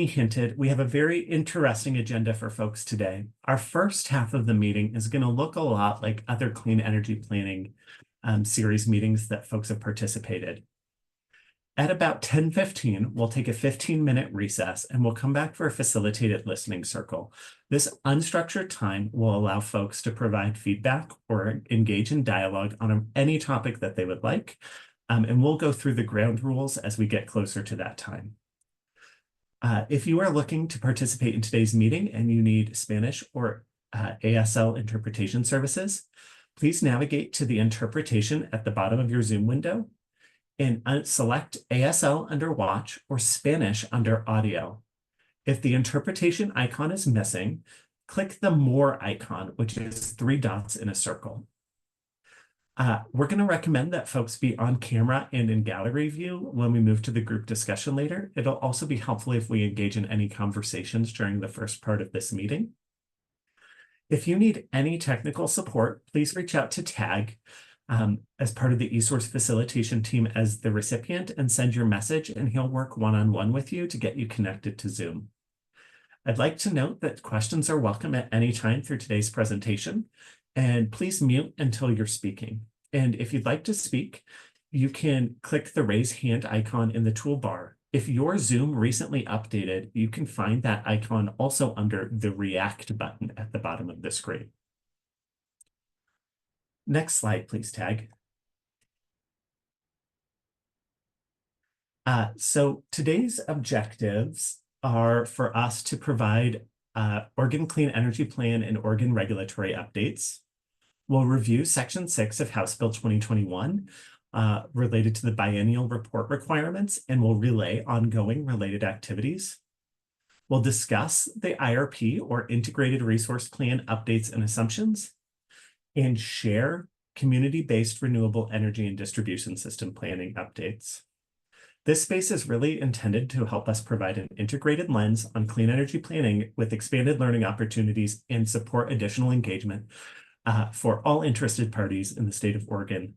hinted, we have a very interesting agenda for folks today. Our first half of the meeting is going to look a lot like other clean energy planning series meetings that folks have participated. At about 10:15, we'll take a 15-minute recess and we'll come back for a facilitated listening circle. This unstructured time will allow folks to provide feedback or engage in dialogue on any topic that they would like. And we'll go through the ground rules as we get closer to that time. If you are looking to participate in today's meeting and you need Spanish or ASL interpretation services, please navigate to the interpretation at the bottom of your Zoom window and select ASL under Watch or Spanish under Audio. If the interpretation icon is missing, click the More icon, which is 3 dots in a circle. We're going to recommend that folks be on camera and in gallery view when we move to the group discussion later. It'll also be helpful if we engage in any conversations during the first part of this meeting. If you need any technical support, please reach out to TAG as part of the eSource facilitation team as the recipient and send your message, and he'll work one-on-one with you to get you connected to Zoom. I'd like to note that questions are welcome at any time through today's presentation, and please mute until you're speaking. And if you'd like to speak, you can click the raise hand icon in the toolbar. If your Zoom recently updated, you can find that icon also under the React button at the bottom of the screen. Next slide, please, Tag. So today's objectives are for us to provide Oregon Clean Energy Plan and Oregon regulatory updates. We'll review Section 6 of House Bill 2021 related to the biennial report requirements, and we'll relay ongoing related activities. We'll discuss the IRP or Integrated Resource Plan updates and assumptions, and share community-based renewable energy and distribution system planning updates. This space is really intended to help us provide an integrated lens on clean energy planning with expanded learning opportunities and support additional engagement for all interested parties in the state of Oregon.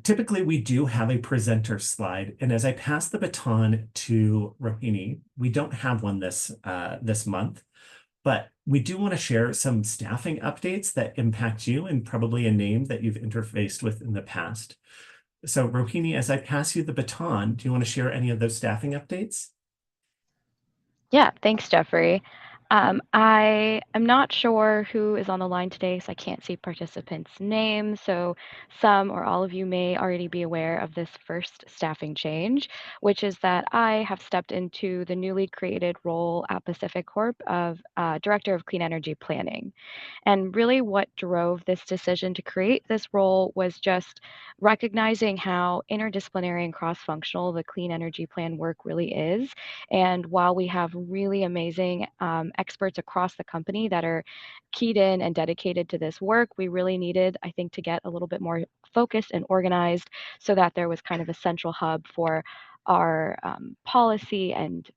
Typically, we do have a presenter slide, and as I pass the baton to Rohini, we don't have one this month, but we do want to share some staffing updates that impact you and probably a name that you've interfaced with in the past. So Rohini, as I pass you the baton, do you want to share any of those staffing updates? Yeah, thanks, Jeffrey. I am not sure who is on the line today, so I can't see participants' names. So some or all of you may already be aware of this first staffing change, which is that I have stepped into the newly created role at Pacific Corp of Director of Clean Energy Planning. And really what drove this decision to create this role was just recognizing how interdisciplinary and cross-functional the clean energy plan work really is. And while we have really amazing experts across the company that are keyed in and dedicated to this work, we really needed, I think, to get a little bit more focused and organized so that there was kind of a central hub for our policy and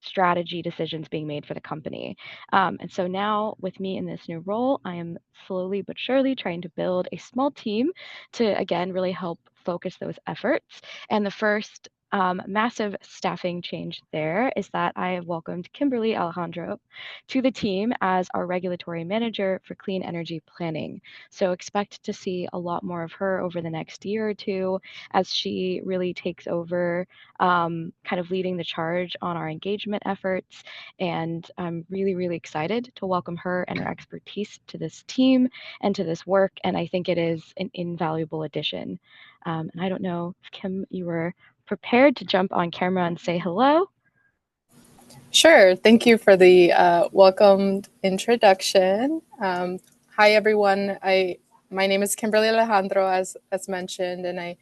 strategy decisions being made for the company. And so now with me in this new role, I am slowly but surely trying to build a small team to, again, really help focus those efforts. And the first massive staffing change there is that I have welcomed Kimberly Alejandro to the team as our regulatory manager for clean energy planning. So expect to see a lot more of her over the next year or two as she really takes over kind of leading the charge on our engagement efforts. And I'm really, really excited to welcome her and her expertise to this team and to this work. And I think it is an invaluable addition. And I don't know if Kim, you were prepared to jump on camera and say hello? Sure. Thank you for the welcomed introduction. Hi, everyone. My name is Kimberly Alejandro, as mentioned, and I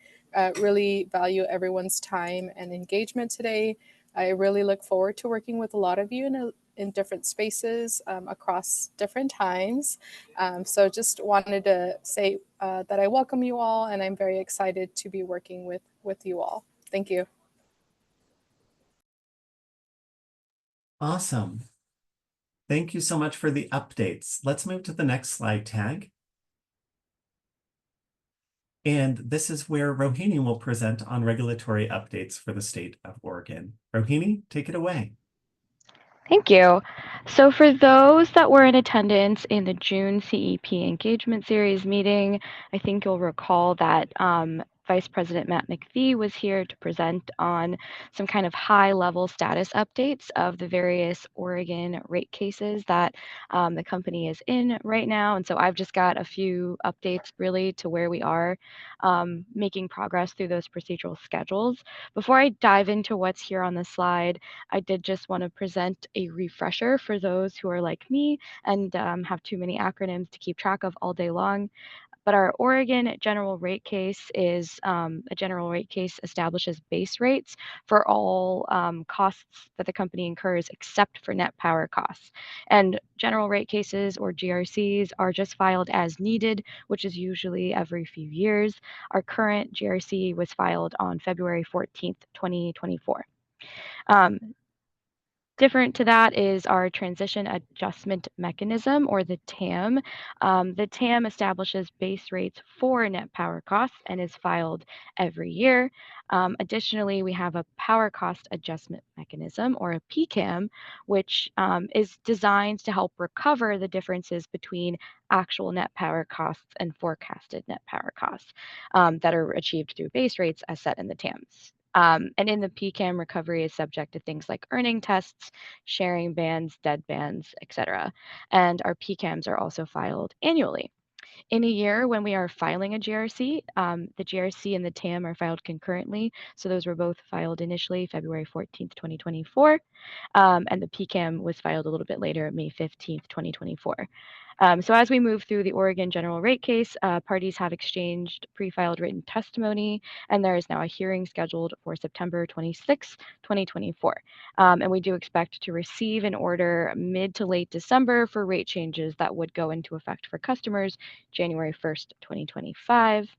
really value everyone's time and engagement today. I really look forward to working with a lot of you in different spaces across different times. So just wanted to say that I welcome you all, and I'm very excited to be working with you all. Thank you. Awesome. Thank you so much for the updates. Let's move to the next slide, Tag. And this is where Rohini will present on regulatory updates for the state of Oregon. Rohini, take it away. Thank you. So for those that were in attendance in the June CEP Engagement Series meeting, I think you'll recall that Vice President Matt McPhee was here to present on some kind of high-level status updates of the various Oregon rate cases that the company is in right now. And so I've just got a few updates really to where we are making progress through those procedural schedules. Before I dive into what's here on the slide, I did just want to present a refresher for those who are like me and have too many acronyms to keep track of all day long. But our Oregon general rate case is a general rate case establishes base rates for all costs that the company incurs except for net power costs. And general rate cases or GRCs are just filed as needed, which is usually every few years. Our current GRC was filed on February 14th, 2024. Different to that is our transition adjustment mechanism, or the TAM. The TAM establishes base rates for net power costs and is filed every year. Additionally, we have a power cost adjustment mechanism, or a PCAM, which is designed to help recover the differences between actual net power costs and forecasted net power costs that are achieved through base rates as set in the TAMs. And in the PCAM, recovery is subject to things like earning tests, sharing bands, dead bands, etc. And our PCAMs are also filed annually. In a year when we are filing a GRC, the GRC and the TAM are filed concurrently. So those were both filed initially February 14th, 2024. And the PCAM was filed a little bit later, May 15th, 2024. So as we move through the Oregon general rate case, parties have exchanged pre-filed written testimony, and there is now a hearing scheduled for September 26, 2024. And we do expect to receive an order mid to late December for rate changes that would go into effect for customers January 1st, 2025.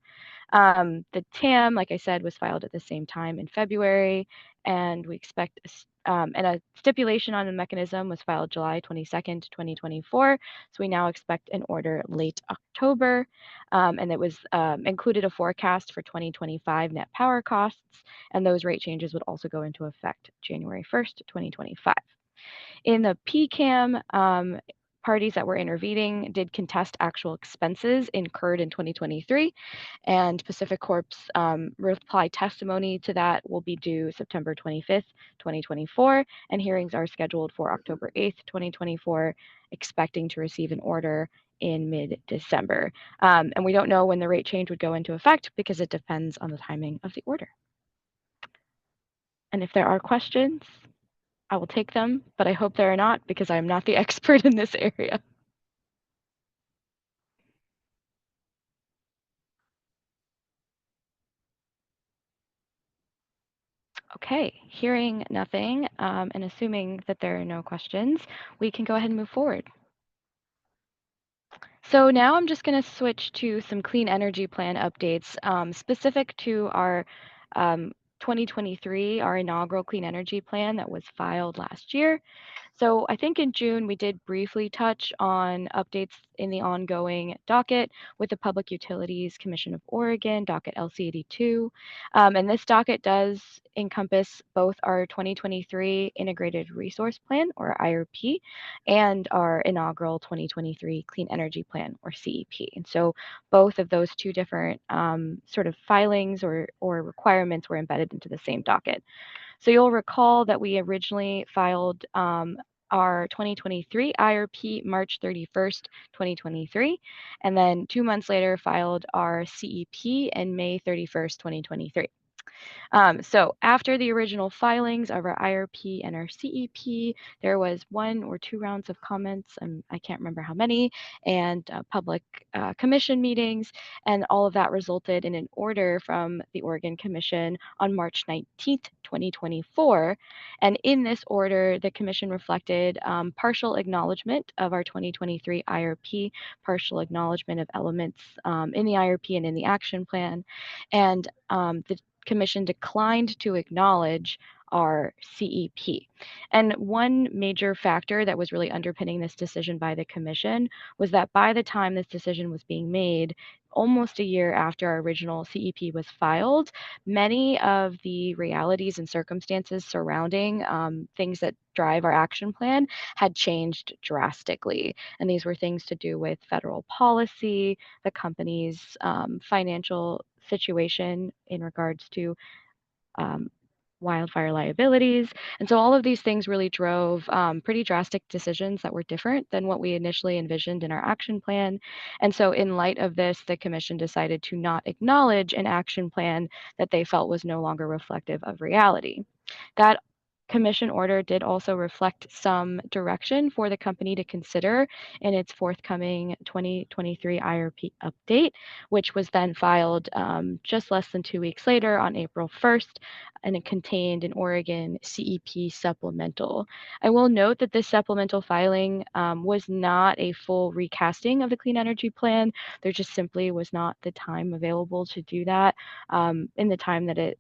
The TAM, like I said, was filed at the same time in February, and we expect and a stipulation on the mechanism was filed July 22nd, 2024. So we now expect an order late October, and it was included a forecast for 2025 net power costs, and those rate changes would also go into effect January 1st, 2025. In the PCAM, parties that were intervening did contest actual expenses incurred in 2023, and Pacific Corp's reply testimony to that will be due September 25th, 2024, and hearings are scheduled for October 8th, 2024, expecting to receive an order in mid-December. And we don't know when the rate change would go into effect because it depends on the timing of the order. And if there are questions, I will take them, but I hope there are not because I am not the expert in this area. Okay, hearing nothing and assuming that there are no questions, we can go ahead and move forward. So now I'm just going to switch to some clean energy plan updates specific to our 2023, our inaugural clean energy plan that was filed last year. So I think in June, we did briefly touch on updates in the ongoing docket with the Public Utilities Commission of Oregon, docket LC82. And this docket does encompass both our 2023 Integrated Resource Plan, or IRP, and our inaugural 2023 Clean Energy Plan, or CEP. And so both of those two different sort of filings or requirements were embedded into the same docket. So you'll recall that we originally filed our 2023 IRP March 31st, 2023, and then 2 months later filed our CEP in May 31st, 2023. So after the original filings of our IRP and our CEP, there was 1 or 2 rounds of comments, and I can't remember how many, and public commission meetings, and all of that resulted in an order from the Oregon Commission on March 19th, 2024. And in this order, the commission reflected partial acknowledgement of our 2023 IRP, partial acknowledgement of elements in the IRP and in the action plan, and the Commission declined to acknowledge our CEP. And one major factor that was really underpinning this decision by the Commission was that by the time this decision was being made, almost a year after our original CEP was filed, many of the realities and circumstances surrounding things that drive our action plan had changed drastically. And these were things to do with federal policy, the company's financial situation in regards to um, wildfire liabilities. And so all of these things really drove pretty drastic decisions that were different than what we initially envisioned in our action plan. And so in light of this, the Commission decided to not acknowledge an action plan that they felt was no longer reflective of reality. That Commission order did also reflect some direction for the company to consider in its forthcoming 2023 IRP update, which was then filed just less than 2 weeks later on April 1st, and it contained an Oregon CEP supplemental. I will note that this supplemental filing was not a full recasting of the Clean Energy Plan. There just simply was not the time available to do that in the time that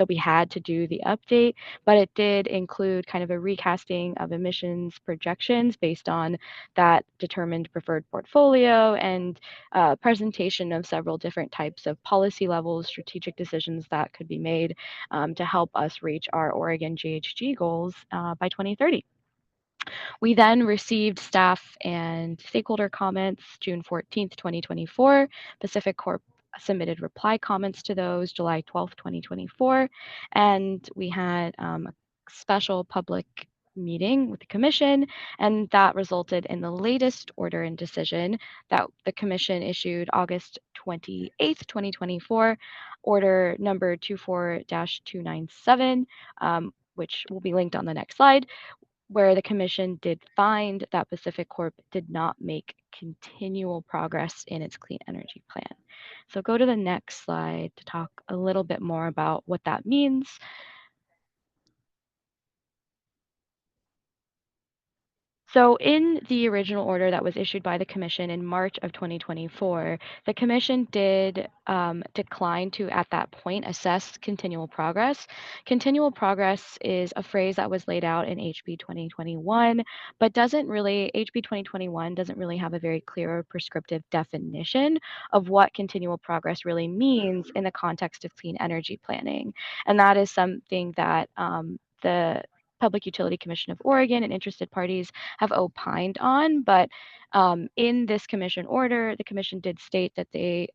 we had to do the update, but it did include kind of a recasting of emissions projections based on that determined preferred portfolio and presentation of several different types of policy levels, strategic decisions that could be made to help us reach our Oregon GHG goals by 2030. We then received staff and stakeholder comments June 14th, 2024. Pacific Corp submitted reply comments to those July 12th, 2024. And we had a special public meeting with the Commission, and that resulted in the latest order and decision that the Commission issued August 28th, 2024, order number 24-297, which will be linked on the next slide, where the Commission did find that Pacific Corp did not make continual progress in its clean energy plan. So go to the next slide to talk a little bit more about what that means. So in the original order that was issued by the Commission in March of 2024, the Commission did decline to, at that point, assess continual progress. Continual progress is a phrase that was laid out in HB 2021, but HB 2021 doesn't really have a very clear or prescriptive definition of what continual progress really means in the context of clean energy planning. And that is something that the Public Utility Commission of Oregon and interested parties have opined on, but in this commission order, the commission did state that they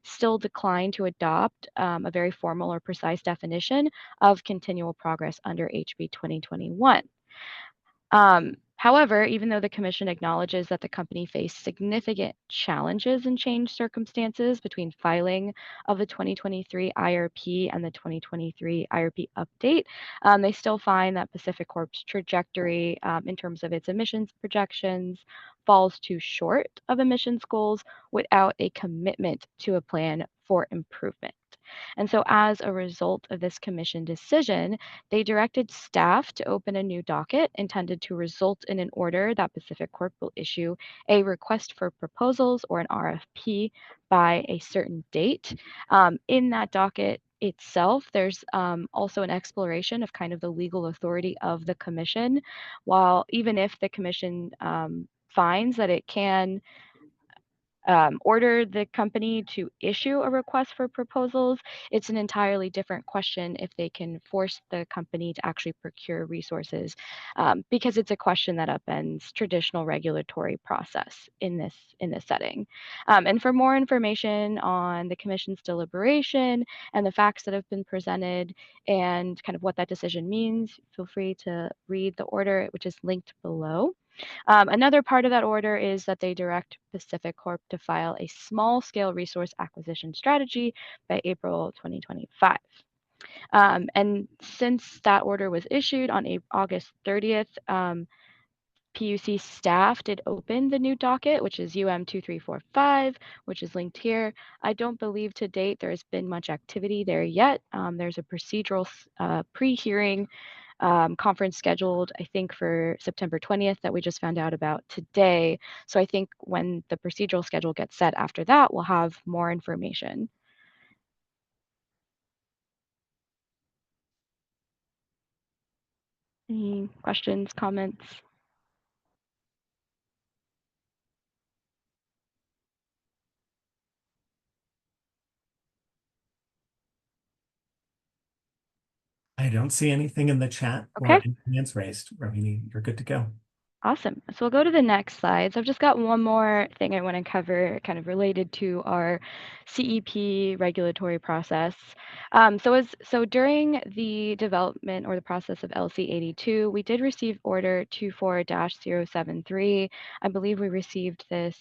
still decline to adopt a very formal or precise definition of continual progress under HB 2021. However, even though the Commission acknowledges that the company faced significant challenges and changed circumstances between filing of the 2023 IRP and the 2023 IRP update, they still find that Pacific Corp's trajectory in terms of its emissions projections falls too short of emissions goals without a commitment to a plan for improvement. And so as a result of this commission decision, they directed staff to open a new docket intended to result in an order that Pacific Corp will issue a request for proposals or an RFP by a certain date. In that docket itself, there's also an exploration of kind of the legal authority of the commission, while even if the commission finds that it can order the company to issue a request for proposals, it's an entirely different question if they can force the company to actually procure resources, because it's a question that upends traditional regulatory process in this setting. And for more information on the commission's deliberation and the facts that have been presented and kind of what that decision means, feel free to read the order, which is linked below. Another part of that order is that they direct Pacific Corp to file a small-scale resource acquisition strategy by April 2025. And since that order was issued on August 30th, PUC staff did open the new docket, which is UM 2345, which is linked here. I don't believe to date there has been much activity there yet. There's a procedural pre-hearing conference scheduled, I think, for September 20th that we just found out about today. So I think when the procedural schedule gets set after that, we'll have more information. Any questions, comments? I don't see anything in the chat or Okay. any hands raised. Rohini, you're good to go. Awesome. So we'll go to the next slide. So I've just got one more thing I want to cover kind of related to our CEP regulatory process. So during the development or the process of LC 82, we did receive order 24-073. I believe we received this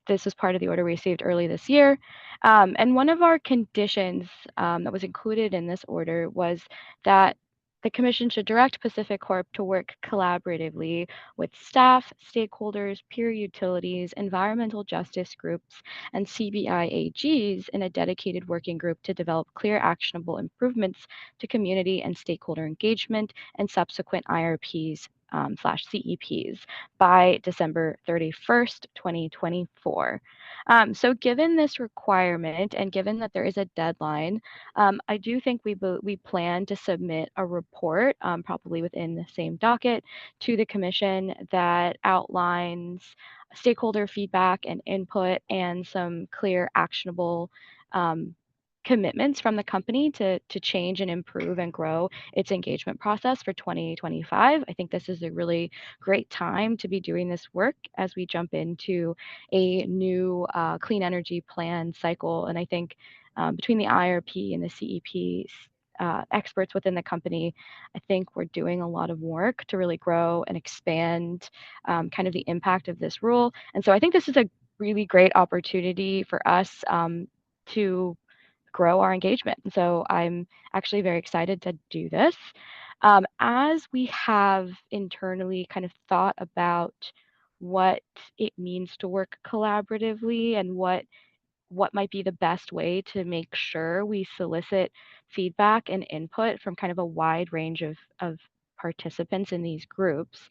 this was part of the order we received early this year. And one of our conditions that was included in this order was that the Commission should direct Pacific Corp to work collaboratively with staff, stakeholders, peer utilities, environmental justice groups, and CBI-AGs in a dedicated working group to develop clear, actionable improvements to community and stakeholder engagement and subsequent IRPs slash CEPs by December 31st, 2024. So given this requirement and given that there is a deadline, I do think we plan to submit a report, probably within the same docket, to the Commission that outlines stakeholder feedback and input and some clear actionable commitments from the company to change and improve and grow its engagement process for 2025. I think this is a really great time to be doing this work as we jump into a new clean energy plan cycle. And I think between the IRP and the CEP experts within the company, I think we're doing a lot of work to really grow and expand kind of the impact of this rule. And so I think this is a really great opportunity for us to grow our engagement. And so I'm actually very excited to do this. As we have internally kind of thought about what it means to work collaboratively and what might be the best way to make sure we solicit feedback and input from kind of a wide range of participants in these groups.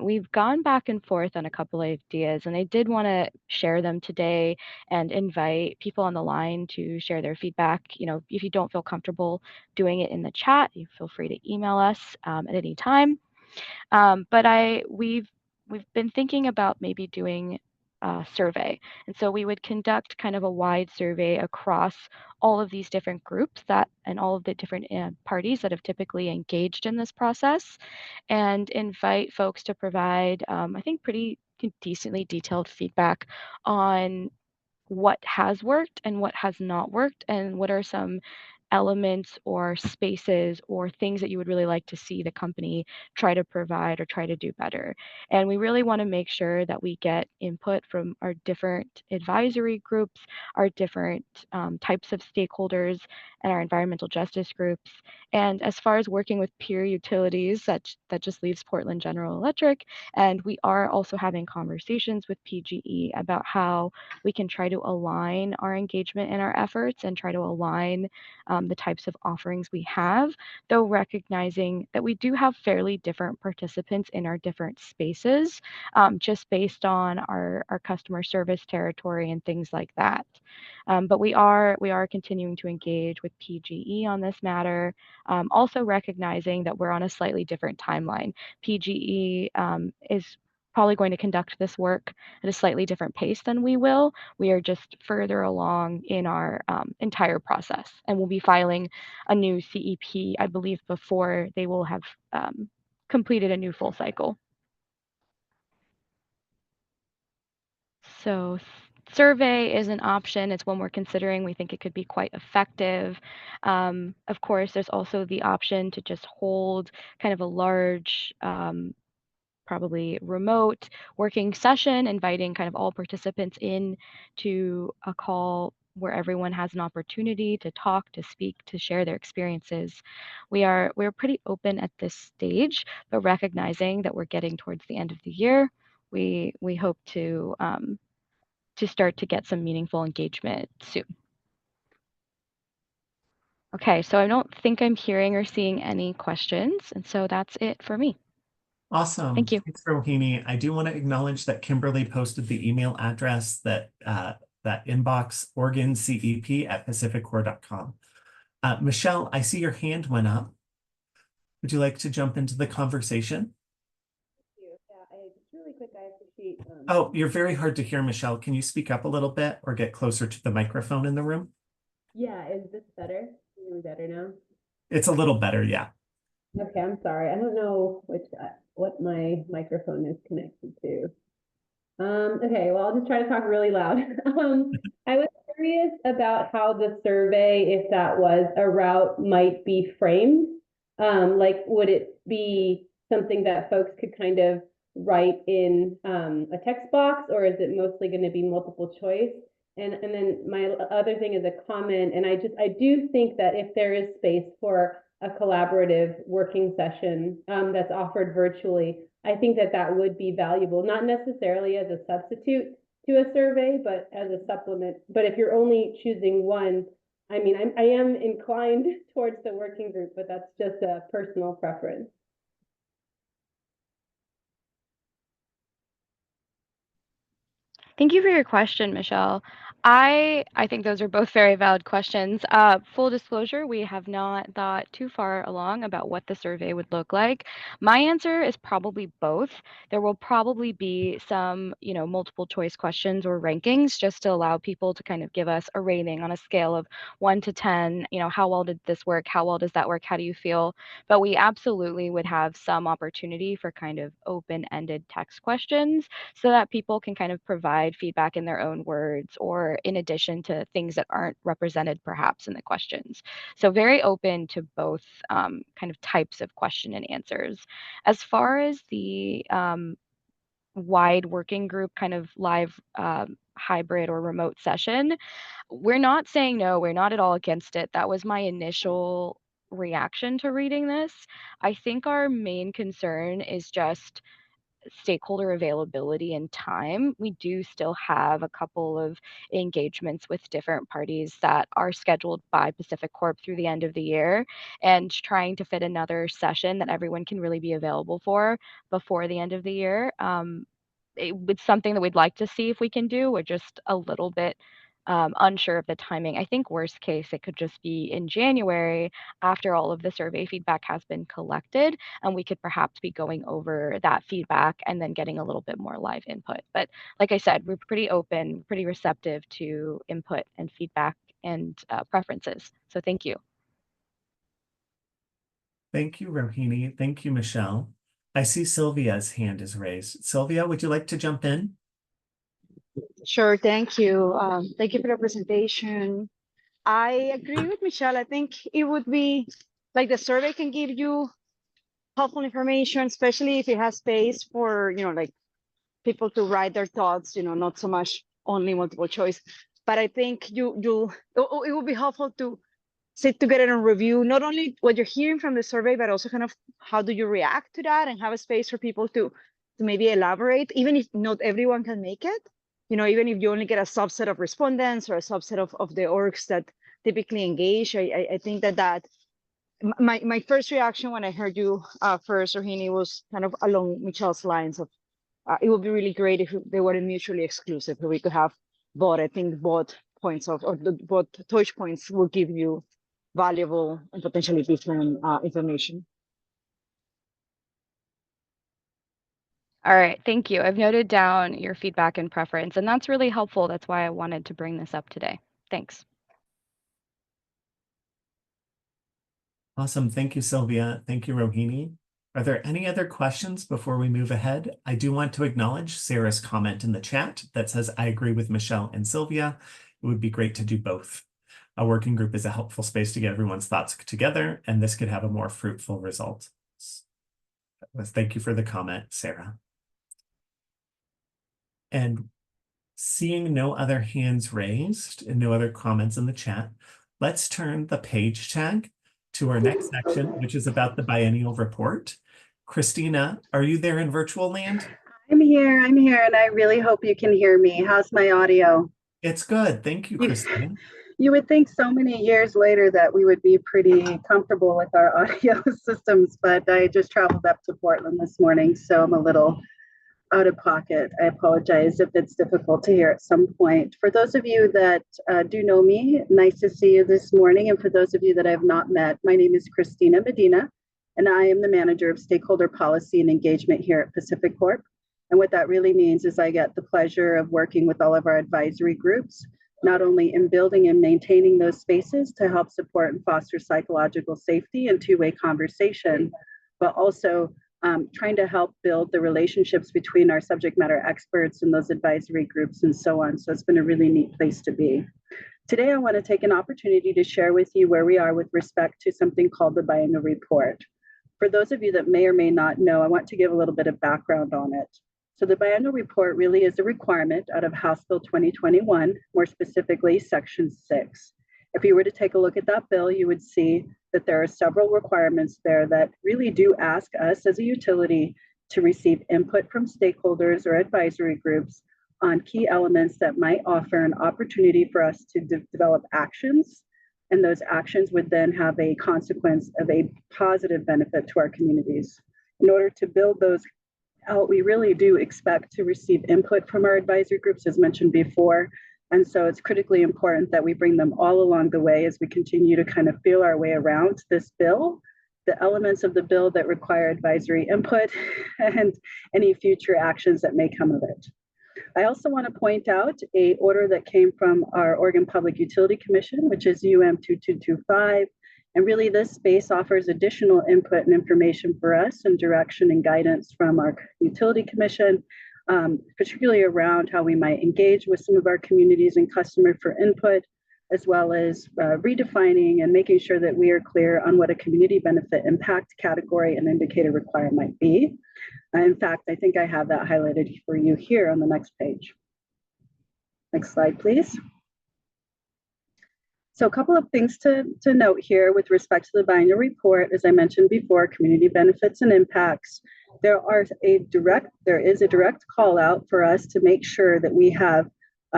We've gone back and forth on a couple of ideas, and I did want to share them today and invite people on the line to share their feedback. You know, if you don't feel comfortable doing it in the chat, you feel free to email us at any time. But we've been thinking about maybe doing a survey. And so we would conduct kind of a wide survey across all of these different groups that and all of the different parties that have typically engaged in this process and invite folks to provide, I think, pretty decently detailed feedback on what has worked and what has not worked, and what are some elements or spaces or things that you would really like to see the company try to provide or try to do better. And we really want to make sure that we get input from our different advisory groups, our different types of stakeholders, and our environmental justice groups. And as far as working with peer utilities, that just leaves Portland General Electric. And we are also having conversations with PGE about how we can try to align our engagement and our efforts and try to align the types of offerings we have, though recognizing that we do have fairly different participants in our different spaces, just based on our customer service territory and things like that. But we are continuing to engage with PGE on this matter, also recognizing that we're on a slightly different timeline. PGE is probably going to conduct this work at a slightly different pace than we will. We are just further along in our entire process, and we'll be filing a new CEP, I believe, before they will have completed a new full cycle. So survey is an option. It's one we're considering. We think it could be quite effective. Of course, there's also the option to just hold kind of a large probably remote working session, inviting kind of all participants in to a call where everyone has an opportunity to talk, to speak, to share their experiences. We're pretty open at this stage, but recognizing that we're getting towards the end of the year, we hope to start to get some meaningful engagement soon. Okay, so I don't think I'm hearing or seeing any questions, and so that's it for me. Awesome. Thank you. Thanks, Rohini. I do want to acknowledge that Kimberly posted the email address that inbox organcep@pacificcore.com. Michelle, I see your hand went up. Would you like to jump into the conversation? Just really quick, I appreciate. Oh, you're very hard to hear, Michelle. Can you speak up a little bit or get closer to the microphone in the room? Yeah, is this better? Can you hear me better now? It's a little better, yeah. Okay, I'm sorry. I don't know what my microphone is connected to. Okay, well, I'll just try to talk really loud. I was curious about how the survey, if that was a route, might be framed. Like, would it be something that folks could kind of write in a text box, or is it mostly going to be multiple choice? And then my other thing is a comment, and I do think that if there is space for a collaborative working session that's offered virtually, I think that that would be valuable, not necessarily as a substitute to a survey, but as a supplement. But if you're only choosing one, I mean, I am inclined towards the working group, but that's just a personal preference. Thank you for your question, Michelle. I think those are both very valid questions. Full disclosure, we have not thought too far along about what the survey would look like. My answer is probably both. There will probably be some, multiple choice questions or rankings just to allow people to kind of give us a rating on a scale of 1 to 10. How well did this work? How well does that work? How do you feel? But we absolutely would have some opportunity for kind of open-ended text questions so that people can kind of provide feedback in their own words or in addition to things that aren't represented perhaps in the questions. So very open to both kind of types of question and answers. As far as the wide working group kind of live hybrid or remote session, we're not saying no, we're not at all against it. That was my initial reaction to reading this. I think our main concern is just stakeholder availability and time. We do still have a couple of engagements with different parties that are scheduled by Pacific Corp through the end of the year, and trying to fit another session that everyone can really be available for before the end of the year. It's something that we'd like to see if we can do. We're just a little bit unsure of the timing. I think worst case, it could just be in January after all of the survey feedback has been collected, and we could perhaps be going over that feedback and then getting a little bit more live input. But like I said, we're pretty open, pretty receptive to input and feedback and preferences. So thank you. Thank you, Rohini. Thank you, Michelle. I see Sylvia's hand is raised. Sylvia, would you like to jump in? Sure, thank you. Thank you for the presentation. I agree with Michelle. I think it would be like the survey can give you helpful information, especially if it has space for, like people to write their thoughts, not so much only multiple choice. But I think it would be helpful to sit together and review not only what you're hearing from the survey, but also kind of how do you react to that and have a space for people to maybe elaborate, even if not everyone can make it. Even if you only get a subset of respondents or a subset of the orgs that typically engage, I think that my first reaction when I heard you first, Rohini, was kind of along Michelle's lines of it would be really great if they weren't mutually exclusive, if we could have both. I think both points both touch points will give you valuable and potentially different information. All right, thank you. I've noted down your feedback and preference, and that's really helpful. That's why I wanted to bring this up today. Thanks. Awesome. Thank you, Sylvia. Thank you, Rohini. Are there any other questions before we move ahead? I do want to acknowledge Sarah's comment in the chat that says, I agree with Michelle and Sylvia. It would be great to do both. A working group is a helpful space to get everyone's thoughts together, and this could have a more fruitful result. Thank you for the comment, Sarah. And seeing no other hands raised and no other comments in the chat, let's turn the page tag to our next section, which is about the biennial report. Christina, are you there in virtual land? I'm here, and I really hope you can hear me. How's my audio? It's good. Thank you, Christina. You would think so many years later that we would be pretty comfortable with our audio systems, but I just traveled up to Portland this morning, so I'm a little out of pocket. I apologize if it's difficult to hear at some point. For those of you that do know me, nice to see you this morning. And for those of you that I have not met, my name is Christina Medina, and I am the manager of stakeholder policy and engagement here at Pacific Corp. And what that really means is I get the pleasure of working with all of our advisory groups, not only in building and maintaining those spaces to help support and foster psychological safety and two-way conversation, but also trying to help build the relationships between our subject matter experts and those advisory groups and so on. So it's been a really neat place to be. Today, I want to take an opportunity to share with you where we are with respect to something called the biennial report. For those of you that may or may not know, I want to give a little bit of background on it. So the biennial report really is a requirement out of House Bill 2021, more specifically Section 6. If you were to take a look at that bill, you would see that there are several requirements there that really do ask us as a utility to receive input from stakeholders or advisory groups on key elements that might offer an opportunity for us to develop actions, and those actions would then have a consequence of a positive benefit to our communities. In order to build those out, we really do expect to receive input from our advisory groups, as mentioned before. And so it's critically important that we bring them all along the way as we continue to kind of feel our way around this bill, the elements of the bill that require advisory input, and any future actions that may come of it. I also want to point out an order that came from our Oregon Public Utility Commission, which is UM 2225. And really this space offers additional input and information for us and direction and guidance from our utility commission, particularly around how we might engage with some of our communities and customers for input, as well as redefining and making sure that we are clear on what a community benefit impact category and indicator requirement might be. In fact, I think I have that highlighted for you here on the next page. Next slide, please. So a couple of things to note here with respect to the biennial report. As I mentioned before, community benefits and impacts. There is a direct call out for us to make sure that we have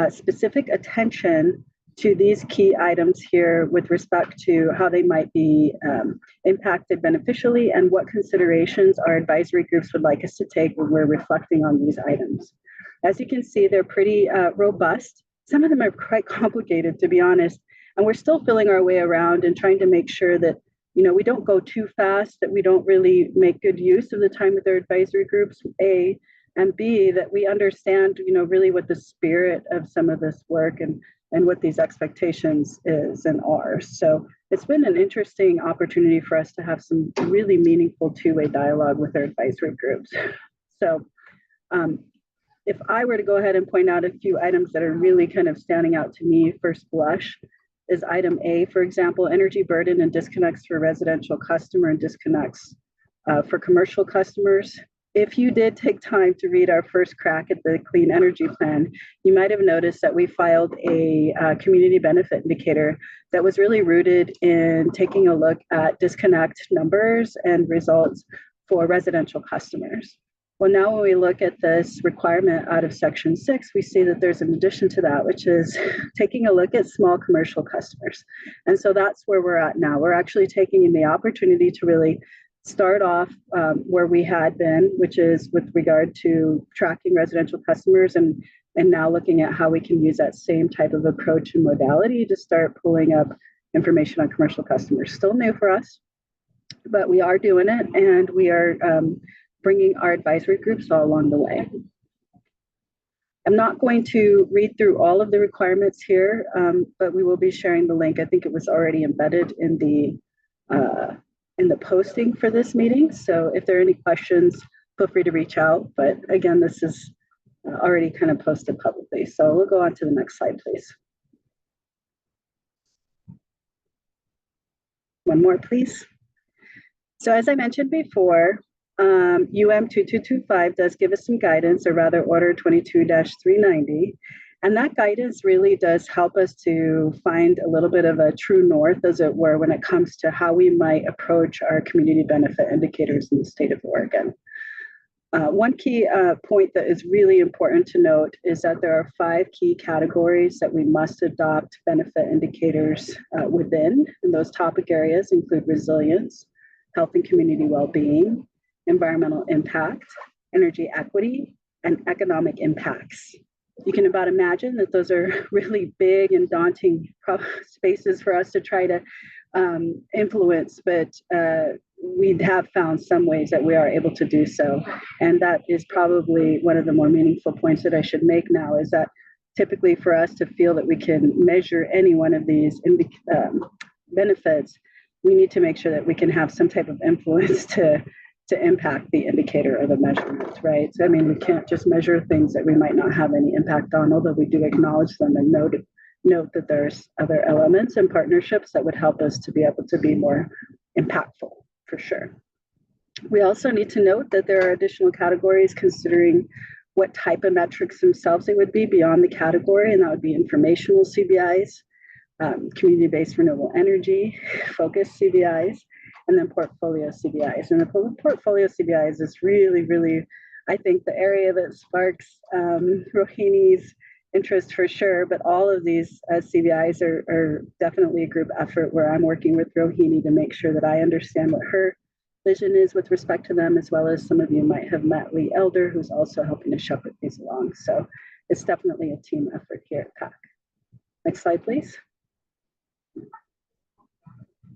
specific attention to these key items here with respect to how they might be impacted beneficially and what considerations our advisory groups would like us to take when we're reflecting on these items. As you can see, they're pretty robust. Some of them are quite complicated, to be honest. And we're still feeling our way around and trying to make sure that, we don't go too fast, that we don't really make good use of the time with our advisory groups, A, and B, that we understand, really what the spirit of some of this work and what these expectations is and are. So it's been an interesting opportunity for us to have some really meaningful two-way dialogue with our advisory groups. So if I were to go ahead and point out a few items that are really kind of standing out to me first blush, is item A, for example, energy burden and disconnects for residential customer and disconnects for commercial customers. If you did take time to read our first crack at the Clean Energy Plan, you might have noticed that we filed a community benefit indicator that was really rooted in taking a look at disconnect numbers and results for residential customers. Well, now when we look at this requirement out of Section 6, we see that there's an addition to that, which is taking a look at small commercial customers. And so that's where we're at now. We're actually taking the opportunity to really start off where we had been, which is with regard to tracking residential customers, and now looking at how we can use that same type of approach and modality to start pulling up information on commercial customers. Still new for us, but we are doing it, and we are bringing our advisory groups all along the way. I'm not going to read through all of the requirements here, but we will be sharing the link. I think it was already embedded in the posting for this meeting. So if there are any questions, feel free to reach out. But again, this is already kind of posted publicly. So we'll go on to the next slide, please. One more, please. So as I mentioned before, UM 2225 does give us some guidance, or rather Order 22-390. And that guidance really does help us to find a little bit of a true north, as it were, when it comes to how we might approach our community benefit indicators in the state of Oregon. One key point that is really important to note is that there are 5 key categories that we must adopt benefit indicators within. And those topic areas include resilience, health and community well-being, environmental impact, energy equity, and economic impacts. You can about imagine that those are really big and daunting spaces for us to try to influence, but we have found some ways that we are able to do so. And that is probably one of the more meaningful points that I should make now, is that typically for us to feel that we can measure any one of these benefits, we need to make sure that we can have some type of influence to impact the indicator or the measurement, right? So, I mean, we can't just measure things that we might not have any impact on, although we do acknowledge them and note that there's other elements and partnerships that would help us to be able to be more impactful, for sure. We also need to note that there are additional categories considering what type of metrics themselves they would be beyond the category, and that would be informational CBIs, community-based renewable energy, focused CBIs, and then portfolio CBIs. And the portfolio CBIs is really, really, I think, the area that sparks Rohini's interest for sure, but all of these CBIs are definitely a group effort where I'm working with Rohini to make sure that I understand what her vision is with respect to them, as well as some of you might have met Lee Elder, who's also helping to shepherd these along. So it's definitely a team effort here at PAC. Next slide, please.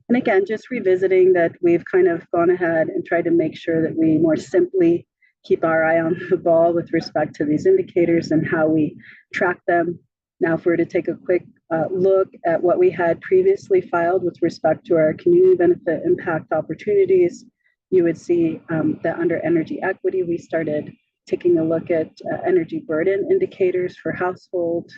And again, just revisiting that we've kind of gone ahead and tried to make sure that we more simply keep our eye on the ball with respect to these indicators and how we track them. Now, if we were to take a quick look at what we had previously filed with respect to our community benefit impact opportunities, you would see that under energy equity, we started taking a look at energy burden indicators for household.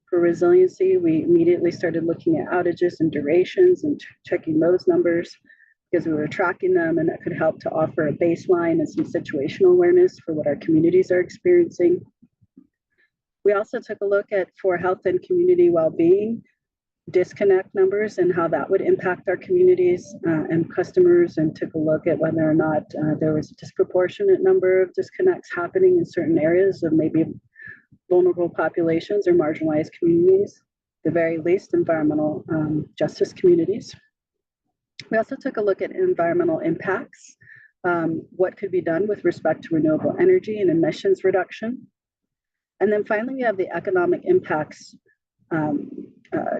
For resiliency, we immediately started looking at outages and durations and checking those numbers because we were tracking them, and that could help to offer a baseline and some situational awareness for what our communities are experiencing. We also took a look at for health and community well-being, disconnect numbers and how that would impact our communities and customers, and took a look at whether or not there was a disproportionate number of disconnects happening in certain areas of maybe vulnerable populations or marginalized communities, the very least environmental justice communities. We also took a look at environmental impacts, what could be done with respect to renewable energy and emissions reduction. And then finally, we have the economic impacts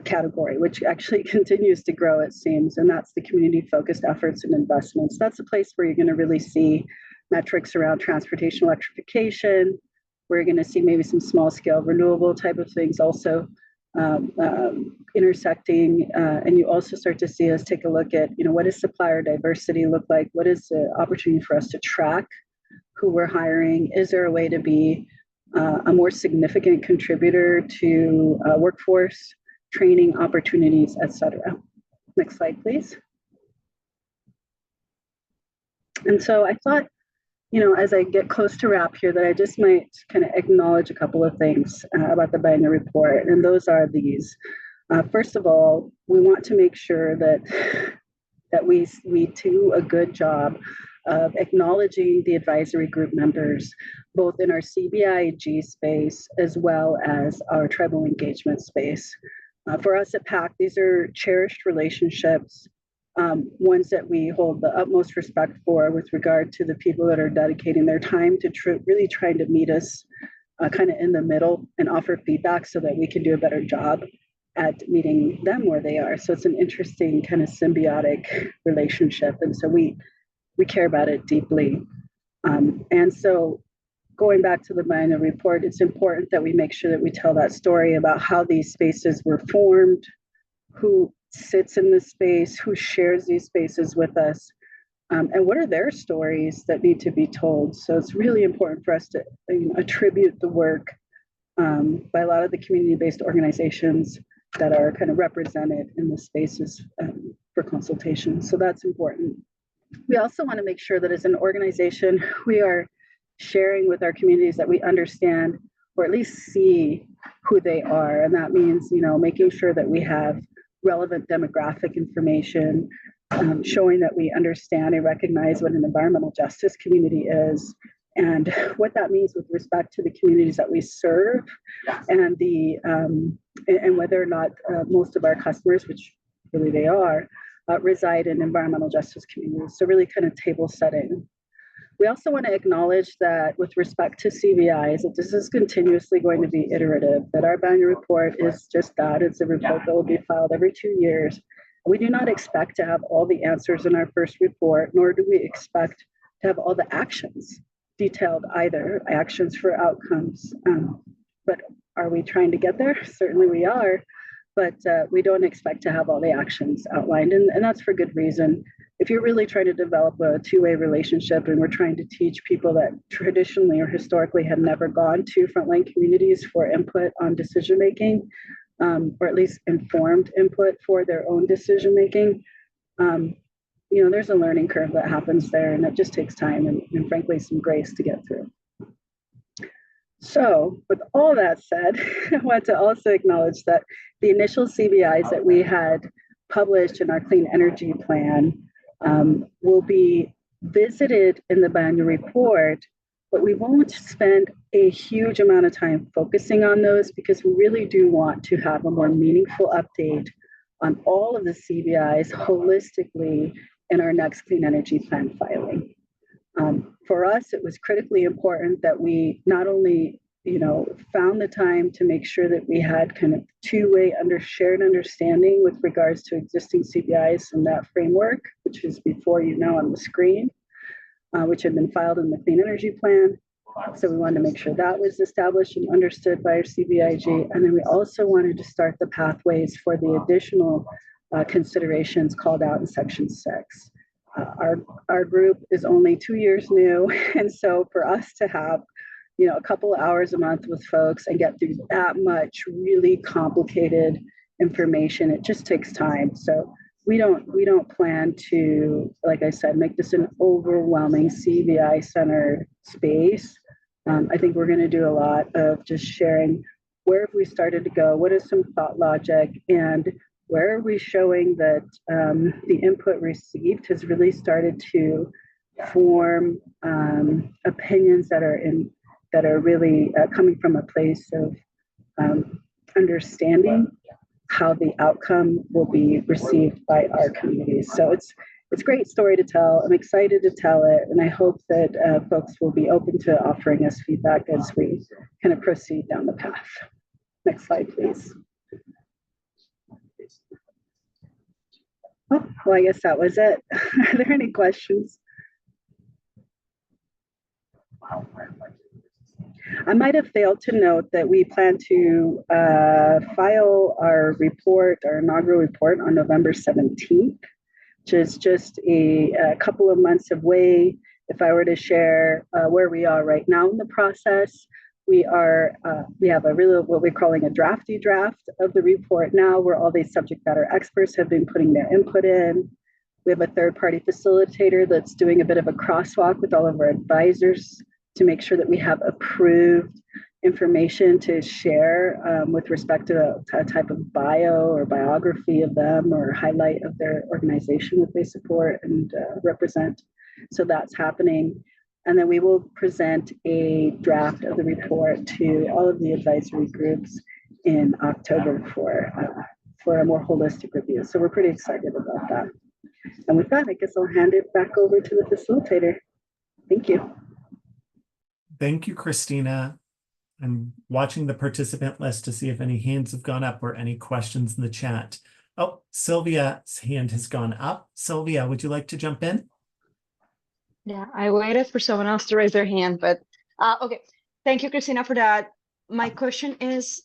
category, which actually continues to grow, it seems, and that's the community-focused efforts and investments. That's a place where you're going to really see metrics around transportation electrification. We're going to see maybe some small-scale renewable type of things also intersecting, and you also start to see us take a look at, what does supplier diversity look like? What is the opportunity for us to track who we're hiring? Is there a way to be a more significant contributor to workforce training opportunities, et cetera? Next slide, please. And so I thought, as I get close to wrap here, that I just might kind of acknowledge a couple of things about the biennial report, and those are these. First of all, we want to make sure that we do a good job of acknowledging the advisory group members, both in our CBIG space as well as our tribal engagement space. For us at PAC, these are cherished relationships, ones that we hold the utmost respect for with regard to the people that are dedicating their time to really trying to meet us kind of in the middle and offer feedback so that we can do a better job at meeting them where they are. So it's an interesting kind of symbiotic relationship. And so we care about it deeply. And so going back to the biennial report, it's important that we make sure that we tell that story about how these spaces were formed, who sits in this space, who shares these spaces with us, and what are their stories that need to be told. So it's really important for us to attribute the work by a lot of the community-based organizations that are kind of represented in the spaces for consultation. So that's important. We also want to make sure that as an organization, we are sharing with our communities that we understand or at least see who they are. And that means, making sure that we have relevant demographic information, showing that we understand and recognize what an environmental justice community is and what that means with respect to the communities that we serve, and and whether or not most of our customers, which really they are, reside in environmental justice communities. So really kind of table setting. We also want to acknowledge that with respect to CBIs, that this is continuously going to be iterative, that our biennial report is just that. It's a report that will be filed every 2 years. We do not expect to have all the answers in our first report, nor do we expect to have all the actions detailed either, actions for outcomes. But are we trying to get there? Certainly we are, but we don't expect to have all the actions outlined, and that's for good reason. If you're really trying to develop a two-way relationship, and we're trying to teach people that traditionally or historically have never gone to frontline communities for input on decision making, or at least informed input for their own decision making, there's a learning curve that happens there, and it just takes time and frankly some grace to get through. So with all that said, I want to also acknowledge that the initial CBIs that we had published in our clean energy plan will be visited in the biannual report, but we won't spend a huge amount of time focusing on those because we really do want to have a more meaningful update on all of the CBIs holistically in our next clean energy plan filing. For us, it was critically important that we not only, found the time to make sure that we had kind of two-way shared understanding with regards to existing CBIs and that framework, which is before you now on the screen, which had been filed in the Clean Energy Plan. So we wanted to make sure that was established and understood by our CBIG. And then we also wanted to start the pathways for the additional considerations called out in Section 6. Our group is only 2 years new, and so for us to have a couple of hours a month with folks and get through that much really complicated information, it just takes time. So we don't plan to, like I said, make this an overwhelming CBI centered space. I think we're going to do a lot of just sharing where have we started to go, what is some thought logic, and where are we showing that the input received has really started to form opinions that are really coming from a place of understanding how the outcome will be received by our communities. So it's a great story to tell. I'm excited to tell it, and I hope that folks will be open to offering us feedback as we kind of proceed down the path. Next slide, please. Oh, well, I guess that was it. Are there any questions? I might have failed to note that we plan to file our report, our inaugural report, on November 17th, which is just a couple of months away. If I were to share where we are right now in the process, we have a really what we're calling a drafty draft of the report now, where all these subject matter experts have been putting their input in. We have a third-party facilitator that's doing a bit of a crosswalk with all of our advisors to make sure that we have approved information to share with respect to a type of bio or biography of them or highlight of their organization that they support and represent. So that's happening. And then we will present a draft of the report to all of the advisory groups in October for a more holistic review. So we're pretty excited about that. And with that, I guess I'll hand it back over to the facilitator. Thank you. Thank you, Christina. I'm watching the participant list to see if any hands have gone up or any questions in the chat. Oh, Sylvia's hand has gone up. Sylvia, would you like to jump in? Yeah, I waited for someone else to raise their hand, but okay. Thank you, Christina, for that. My question is,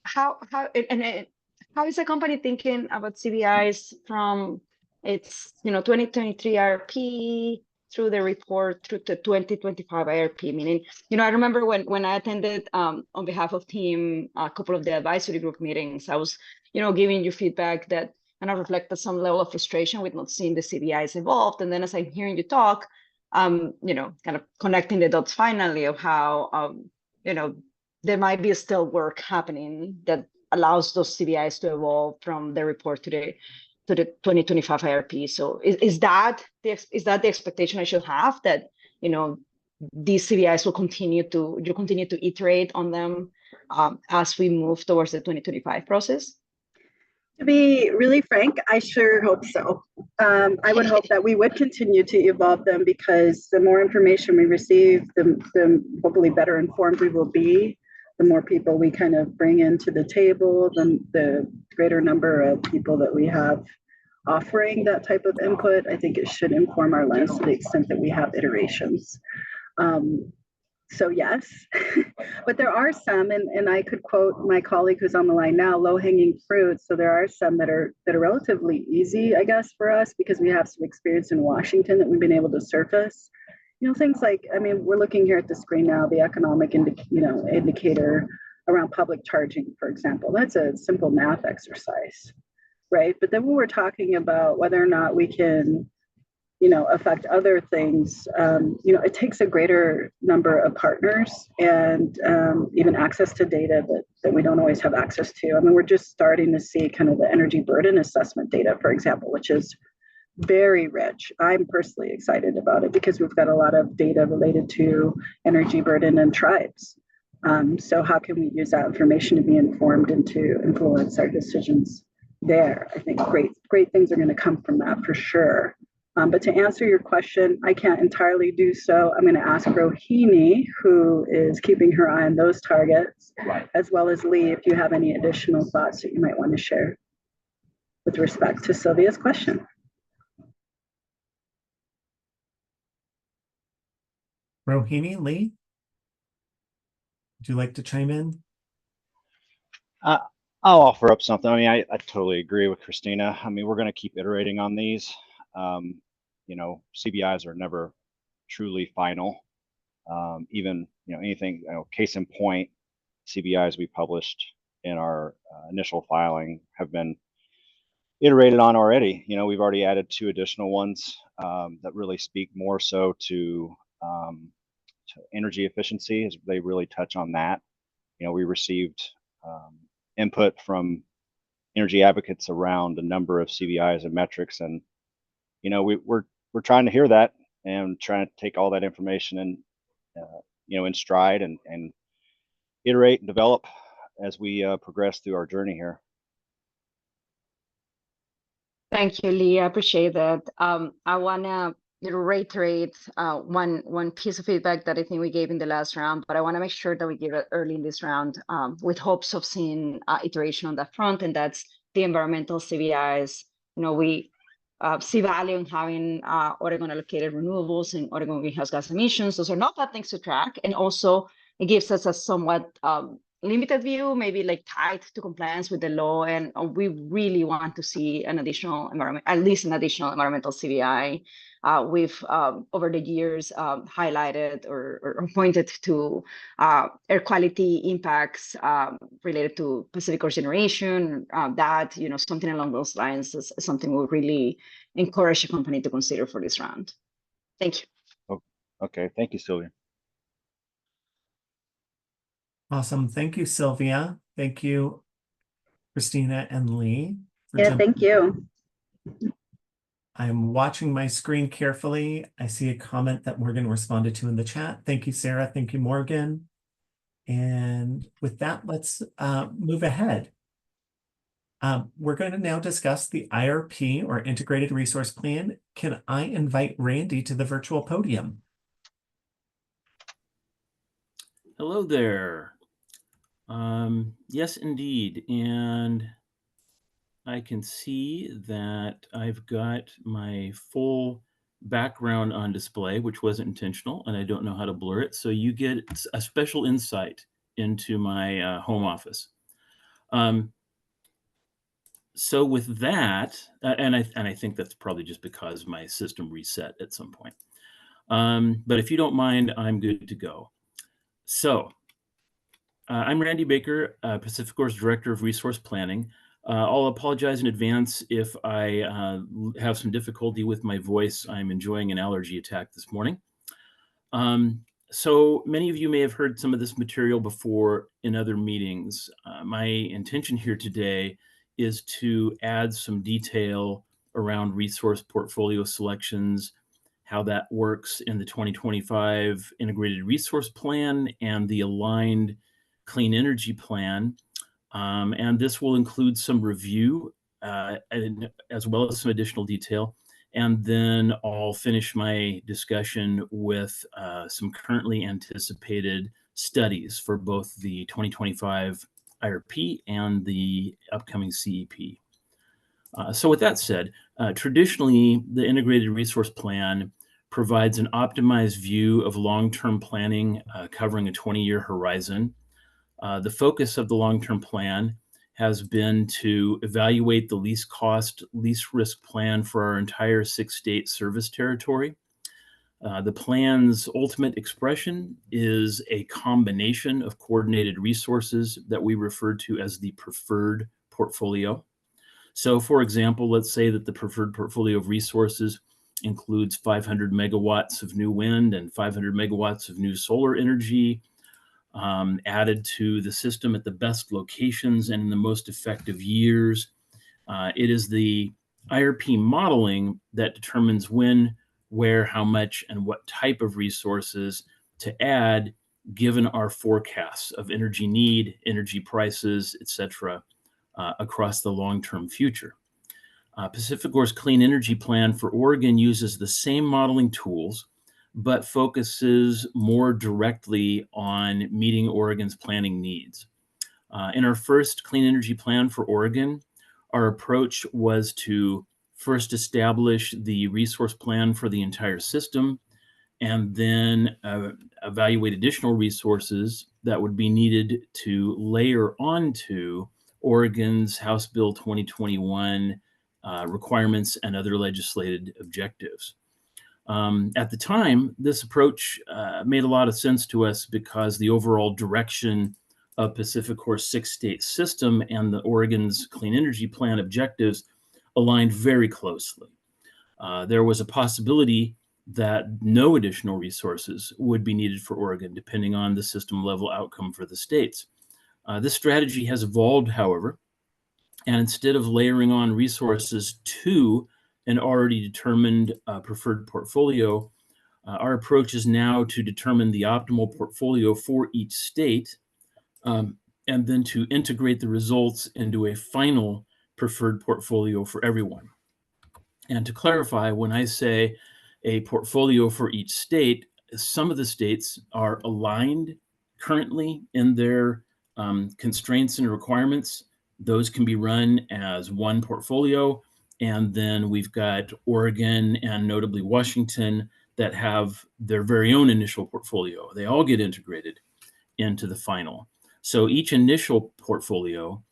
how is the company thinking about CBIs from its 2023 IRP through the report through the 2025 IRP? Meaning, I remember when I attended on behalf of team a couple of the advisory group meetings, I was giving you feedback that kind of reflected some level of frustration with not seeing the CBIs evolved. And then as I'm hearing you talk, kind of connecting the dots finally of how, there might be still work happening that allows those CBIs to evolve from the report to the 2025 IRP. So is that the expectation I should have, that, these CBIs will continue to iterate on them as we move towards the 2025 process? To be really frank, I sure hope so. I would hope that we would continue to evolve them, because the more information we receive, the hopefully better informed we will be the more people we kind of bring into the table, the greater number of people that we have offering that type of input. I think it should inform our lens to the extent that we have iterations. So yes, but there are some, and I could quote my colleague who's on the line now, low-hanging fruit. So there are some that are relatively easy, I guess, for us because we have some experience in Washington that we've been able to surface. You know, things like, I mean, we're looking here at the screen now, the economic indicator around public charging, for example. That's a simple math exercise, right? But then when we're talking about whether or not we can affect other things, it takes a greater number of partners and even access to data that we don't always have access to. I mean, we're just starting to see kind of the energy burden assessment data, for example, which is very rich. I'm personally excited about it because we've got a lot of data related to energy burden and tribes. So how can we use that information to be informed and to influence our decisions there? I think great things are going to come from that for sure. But to answer your question, I can't entirely do so. I'm going to ask Rohini, who is keeping her eye on those targets, as well as Lee, if you have any additional thoughts that you might want to share with respect to Sylvia's question. Rohini, Lee, would you like to chime in? I'll offer up something. I mean, I totally agree with Christina. I mean, we're going to keep iterating on these. CBIs are never truly final. Even, anything, case in point, CBIs we published in our initial filing have been iterated on already. We've already added 2 additional ones that really speak more so to energy efficiency, as they really touch on that. We received input from energy advocates around a number of CBIs and metrics, and we're trying to hear that and trying to take all that information and in stride and iterate and develop as we progress through our journey here. Thank you, Lee. I appreciate that. I want to reiterate one piece of feedback that I think we gave in the last round, but I want to make sure that we give it early in this round with hopes of seeing iteration on that front, and that's the environmental CBIs. We see value in having Oregon allocated renewables and Oregon greenhouse gas emissions. Those are not bad things to track, and also it gives us a somewhat limited view, maybe like tied to compliance with the law, and we really want to see at least an additional environmental CBI. We've over the years highlighted or pointed to air quality impacts related to Pacific Coast generation. Something along those lines is something we really encourage the company to consider for this round. Thank you. Oh, okay, thank you, Sylvia. Awesome. Thank you, Sylvia. Thank you, Christina and Lee. Yeah, thank you. I'm watching my screen carefully. I see a comment that Morgan responded to in the chat. Thank you, Sarah. Thank you, Morgan. And with that, let's move ahead. We're going to now discuss the IRP, or Integrated Resource Plan. Can I invite Randy to the virtual podium? Hello there. Yes, indeed. And I can see that I've got my full background on display, which wasn't intentional, and I don't know how to blur it. So you get a special insight into my home office. So with that, and I think that's probably just because my system reset at some point. But if you don't mind, I'm good to go. So I'm Randy Baker, Pacific Coast Director of Resource Planning. I'll apologize in advance if I have some difficulty with my voice. I'm enjoying an allergy attack this morning. So many of you may have heard some of this material before in other meetings. My intention here today is to add some detail around resource portfolio selections, how that works in the 2025 Integrated Resource Plan and the aligned Clean Energy Plan. And this will include some review as well as some additional detail. And then I'll finish my discussion with some currently anticipated studies for both the 2025 IRP and the upcoming CEP. So with that said, traditionally, the Integrated Resource Plan provides an optimized view of long-term planning covering a 20-year horizon. The focus of the long-term plan has been to evaluate the least cost, least risk plan for our entire 6-state service territory. The plan's ultimate expression is a combination of coordinated resources that we refer to as the preferred portfolio. So for example, let's say that the preferred portfolio of resources includes 500 megawatts of new wind and 500 megawatts of new solar energy added to the system at the best locations and in the most effective years. It is the IRP modeling that determines when, where, how much, and what type of resources to add given our forecasts of energy need, energy prices, etc., across the long-term future. PacifiCorp's Clean Energy Plan for Oregon uses the same modeling tools, but focuses more directly on meeting Oregon's planning needs. In our first Clean Energy Plan for Oregon, our approach was to first establish the resource plan for the entire system, and then evaluate additional resources that would be needed to layer onto Oregon's House Bill 2021 requirements and other legislated objectives. At the time, this approach made a lot of sense to us because the overall direction of PacifiCorp's 6-state system and the Oregon's Clean Energy Plan objectives aligned very closely. There was a possibility that no additional resources would be needed for Oregon, depending on the system level outcome for the states. This strategy has evolved, however, and instead of layering on resources to an already determined preferred portfolio, our approach is now to determine the optimal portfolio for each state, and then to integrate the results into a final preferred portfolio for everyone. And to clarify, when I say a portfolio for each state, some of the states are aligned currently in their constraints and requirements. Those can be run as one portfolio. And then we've got Oregon and notably Washington that have their very own initial portfolio. They all get integrated into the final. So each initial portfolio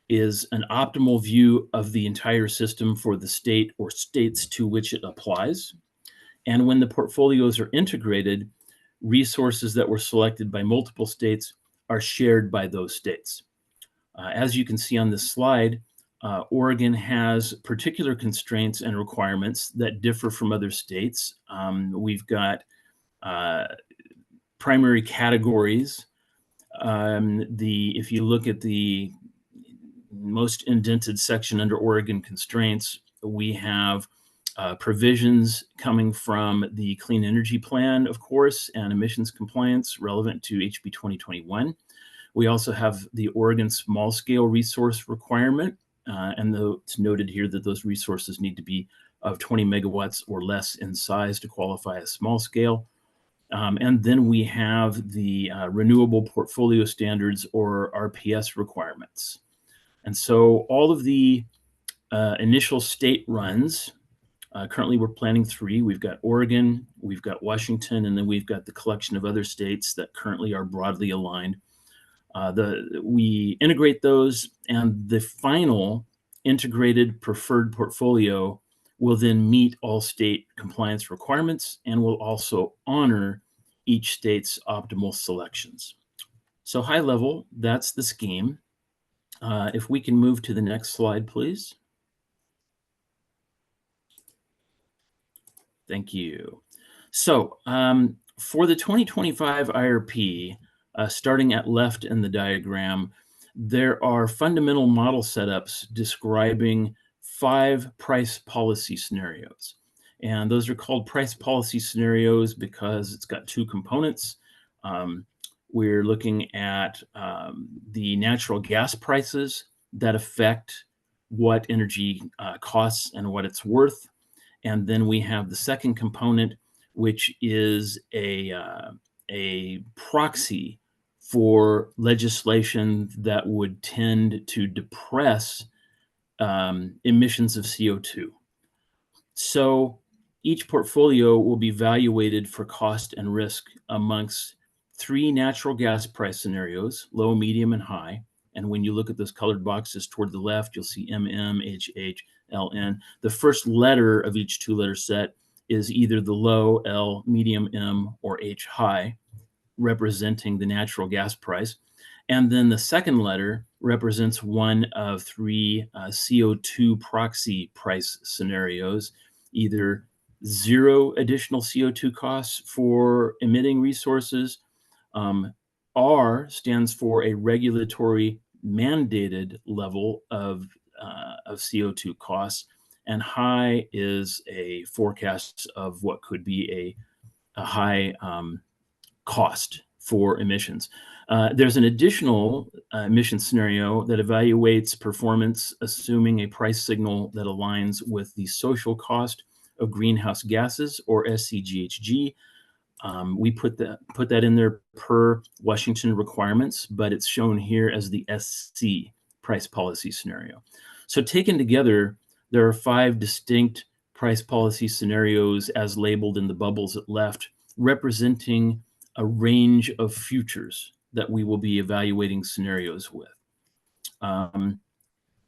is an optimal view of the entire system for the state or states to which it applies. And when the portfolios are integrated, resources that were selected by multiple states are shared by those states. As you can see on this slide, Oregon has particular constraints and requirements that differ from other states. We've got primary categories. If you look at the most indented section under Oregon constraints, we have provisions coming from the Clean Energy Plan, of course, and emissions compliance relevant to HB 2021. We also have the Oregon small scale resource requirement, and it's noted here that those resources need to be of 20 megawatts or less in size to qualify as small scale. And then we have the renewable portfolio standards or RPS requirements. And so all of the initial state runs, currently we're planning 3. We've got Oregon, we've got Washington, and then we've got the collection of other states that currently are broadly aligned. We integrate those, and the final integrated preferred portfolio will then meet all state compliance requirements and will also honor each state's optimal selections. So high level, that's the scheme. If we can move to the next slide, please. Thank you. So for the 2025 IRP, starting at left in the diagram, there are fundamental model setups describing 5 price policy scenarios. And those are called price policy scenarios because it's got 2 components. We're looking at the natural gas prices that affect what energy costs and what it's worth. And then we have the second component, which is a proxy for legislation that would tend to depress emissions of CO2. So each portfolio will be evaluated for cost and risk amongst 3 natural gas price scenarios, low, medium, and high. And when you look at those colored boxes toward the left, you'll see MM, HH, LN. The first letter of each 2-letter set is either the low, L, medium, M, or H, high, representing the natural gas price. And then the second letter represents one of 3 CO2 proxy price scenarios, either 0 additional CO2 costs for emitting resources. R stands for a regulatory mandated level of CO2 costs, and high is a forecast of what could be a high cost for emissions. There's an additional emission scenario that evaluates performance assuming a price signal that aligns with the social cost of greenhouse gases, or SCGHG. We put that in there per Washington requirements, but it's shown here as the SC price policy scenario. So taken together, there are 5 distinct price policy scenarios as labeled in the bubbles at left, representing a range of futures that we will be evaluating scenarios with.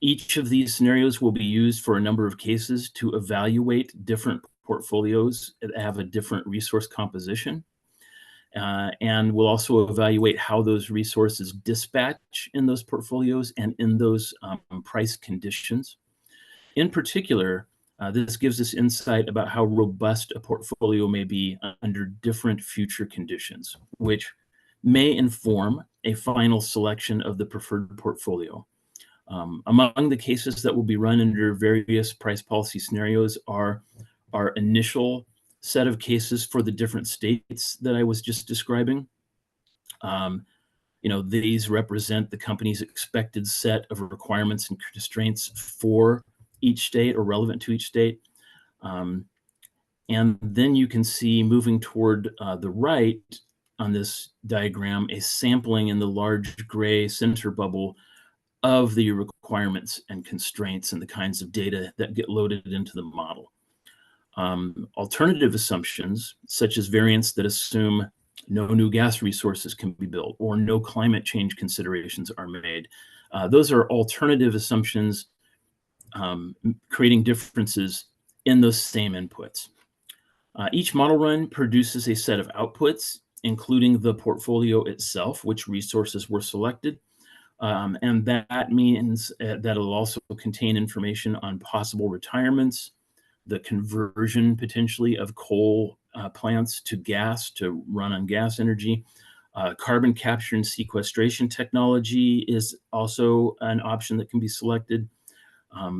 Each of these scenarios will be used for a number of cases to evaluate different portfolios that have a different resource composition. And we'll also evaluate how those resources dispatch in those portfolios and in those price conditions. In particular, this gives us insight about how robust a portfolio may be under different future conditions, which may inform a final selection of the preferred portfolio. Among the cases that will be run under various price policy scenarios are our initial set of cases for the different states that I was just describing. These represent the company's expected set of requirements and constraints for each state or relevant to each state. And then you can see moving toward the right on this diagram, a sampling in the large gray center bubble of the requirements and constraints and the kinds of data that get loaded into the model. Alternative assumptions, such as variants that assume no new gas resources can be built or no climate change considerations are made. Those are alternative assumptions, creating differences in those same inputs. Each model run produces a set of outputs, including the portfolio itself, which resources were selected. And that means that it'll also contain information on possible retirements, the conversion potentially of coal plants to gas to run on gas energy. Carbon capture and sequestration technology is also an option that can be selected.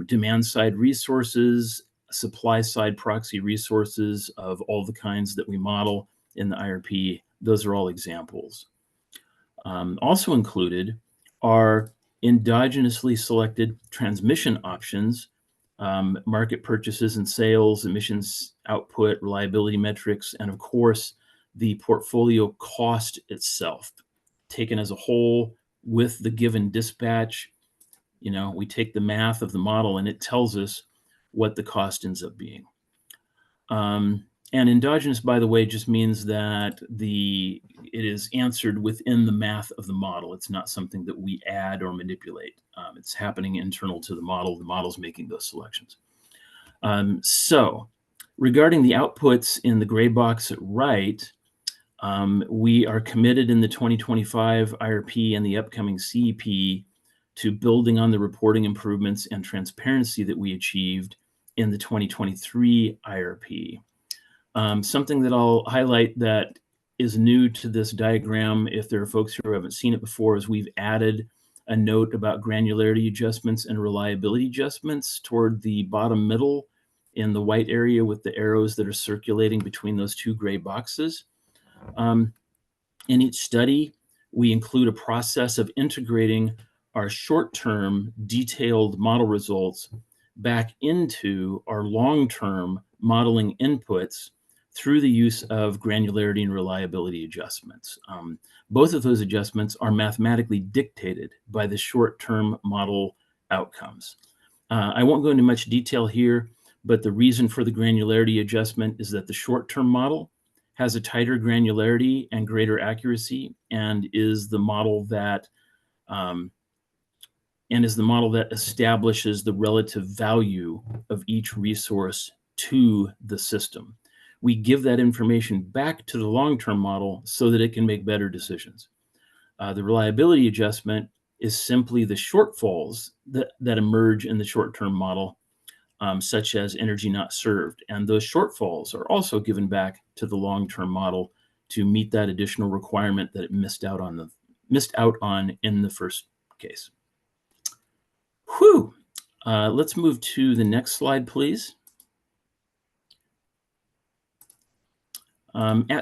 Demand side resources, supply side proxy resources of all the kinds that we model in the IRP. Those are all examples. Also included are endogenously selected transmission options, market purchases and sales, emissions output, reliability metrics, and of course, the portfolio cost itself. Taken as a whole with the given dispatch, we take the math of the model and it tells us what the cost ends up being. And endogenous, by the way, just means that it is answered within the math of the model. It's not something that we add or manipulate. It's happening internal to the model. The model's making those selections. So regarding the outputs in the gray box at right, we are committed in the 2025 IRP and the upcoming CEP to building on the reporting improvements and transparency that we achieved in the 2023 IRP. Something that I'll highlight that is new to this diagram, if there are folks who haven't seen it before, is we've added a note about granularity adjustments and reliability adjustments toward the bottom middle in the white area with the arrows that are circulating between those 2 gray boxes. In each study, we include a process of integrating our short-term detailed model results back into our long-term modeling inputs through the use of granularity and reliability adjustments. Both of those adjustments are mathematically dictated by the short-term model outcomes. I won't go into much detail here, but the reason for the granularity adjustment is that the short-term model has a tighter granularity and greater accuracy, and is the model that establishes the relative value of each resource to the system. We give that information back to the long-term model so that it can make better decisions. The reliability adjustment is simply the shortfalls that emerge in the short-term model, such as energy not served. And those shortfalls are also given back to the long-term model to meet that additional requirement that it missed out on in the first case. Whew. Let's move to the next slide, please.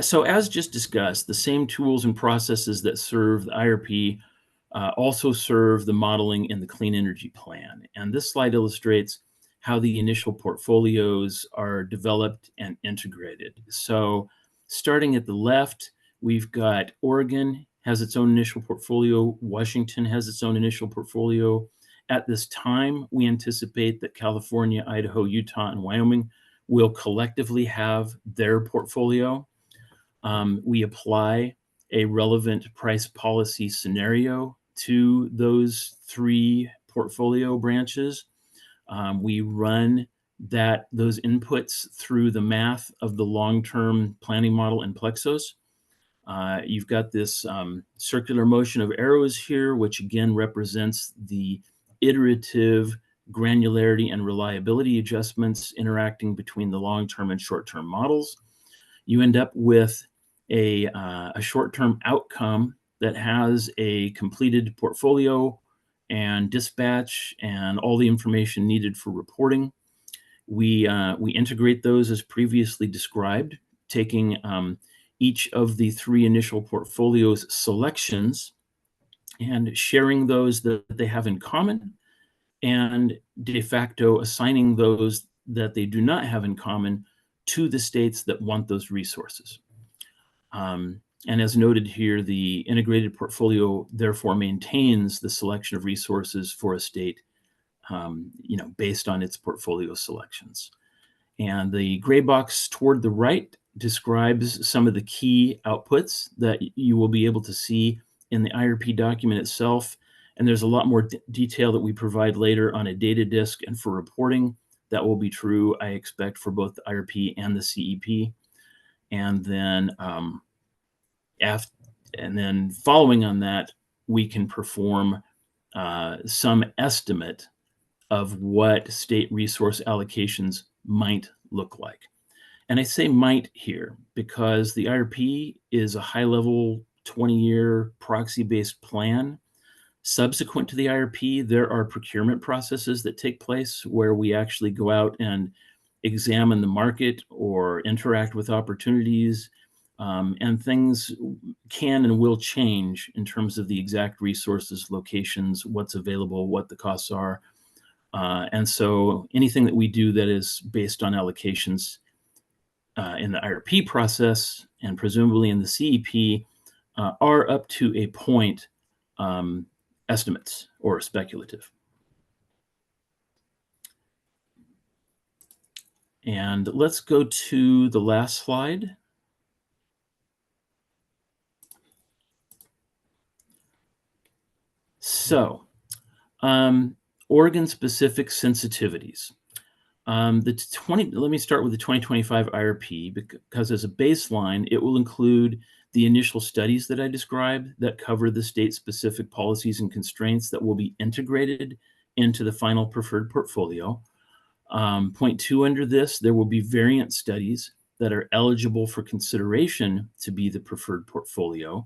So as just discussed, the same tools and processes that serve the IRP also serve the modeling in the Clean Energy Plan. And this slide illustrates how the initial portfolios are developed and integrated. So starting at the left, we've got Oregon has its own initial portfolio. Washington has its own initial portfolio. At this time, we anticipate that California, Idaho, Utah, and Wyoming will collectively have their portfolio. We apply a relevant price policy scenario to those three portfolio branches. We run those inputs through the math of the long-term planning model in Plexos. You've got this circular motion of arrows here, which again represents the iterative granularity and reliability adjustments interacting between the long-term and short-term models. You end up with a short-term outcome that has a completed portfolio and dispatch and all the information needed for reporting. We integrate those as previously described, taking each of the three initial portfolios selections and sharing those that they have in common, and de facto assigning those that they do not have in common to the states that want those resources. And as noted here, the integrated portfolio therefore maintains the selection of resources for a state, based on its portfolio selections. And the gray box toward the right describes some of the key outputs that you will be able to see in the IRP document itself. And there's a lot more detail that we provide later on a data disk and for reporting. That will be true, I expect, for both the IRP and the CEP. And then following on that, we can perform some estimate of what state resource allocations might look like. And I say might here because the IRP is a high-level 20-year proxy-based plan. Subsequent to the IRP, there are procurement processes that take place where we actually go out and examine the market or interact with opportunities, and things can and will change in terms of the exact resources, locations, what's available, what the costs are. And so anything that we do that is based on allocations in the IRP process and presumably in the CEP are up to a point estimates or speculative. And let's go to the last slide. So, Oregon-specific sensitivities. Let me start with the 2025 IRP because as a baseline, it will include the initial studies that I described that cover the state-specific policies and constraints that will be integrated into the final preferred portfolio. Point 2 under this, there will be variant studies that are eligible for consideration to be the preferred portfolio.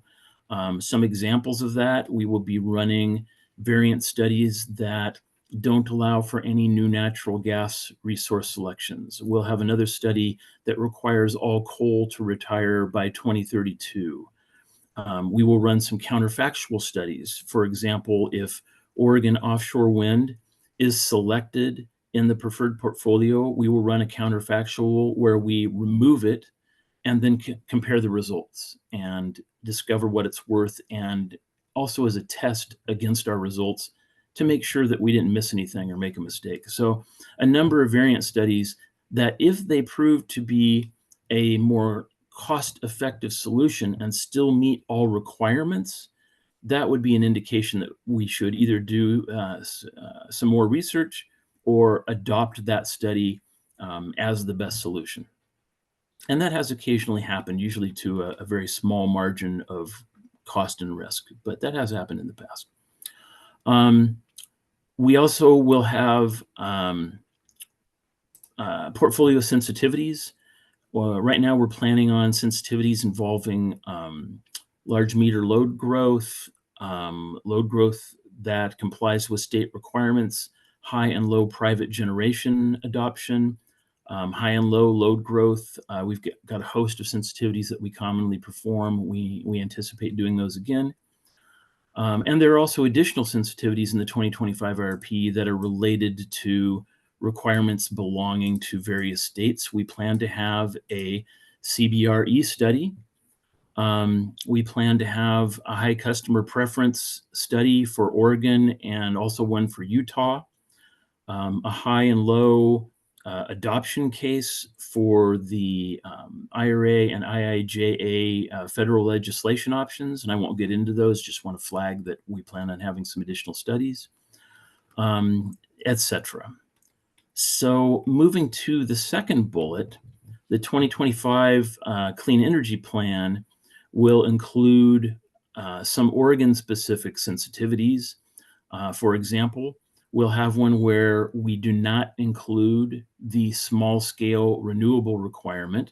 Some examples of that, we will be running variant studies that don't allow for any new natural gas resource selections. We'll have another study that requires all coal to retire by 2032. We will run some counterfactual studies. For example, if Oregon offshore wind is selected in the preferred portfolio, we will run a counterfactual where we remove it and then compare the results and discover what it's worth, and also as a test against our results to make sure that we didn't miss anything or make a mistake. So a number of variant studies that, if they prove to be a more cost-effective solution and still meet all requirements, that would be an indication that we should either do some more research or adopt that study as the best solution. And that has occasionally happened, usually to a very small margin of cost and risk, but that has happened in the past. We also will have portfolio sensitivities. Well, right now we're planning on sensitivities involving large meter load growth that complies with state requirements, high and low private generation adoption, high and low load growth. We've got a host of sensitivities that we commonly perform. We anticipate doing those again. And there are also additional sensitivities in the 2025 IRP that are related to requirements belonging to various states. We plan to have a CBRE study. We plan to have a high customer preference study for Oregon and also one for Utah, a high and low adoption case for the IRA and IIJA federal legislation options. And I won't get into those, just want to flag that we plan on having some additional studies, etc. So moving to the second bullet, the 2025 Clean Energy Plan will include some Oregon-specific sensitivities. For example, we'll have one where we do not include the small-scale renewable requirement.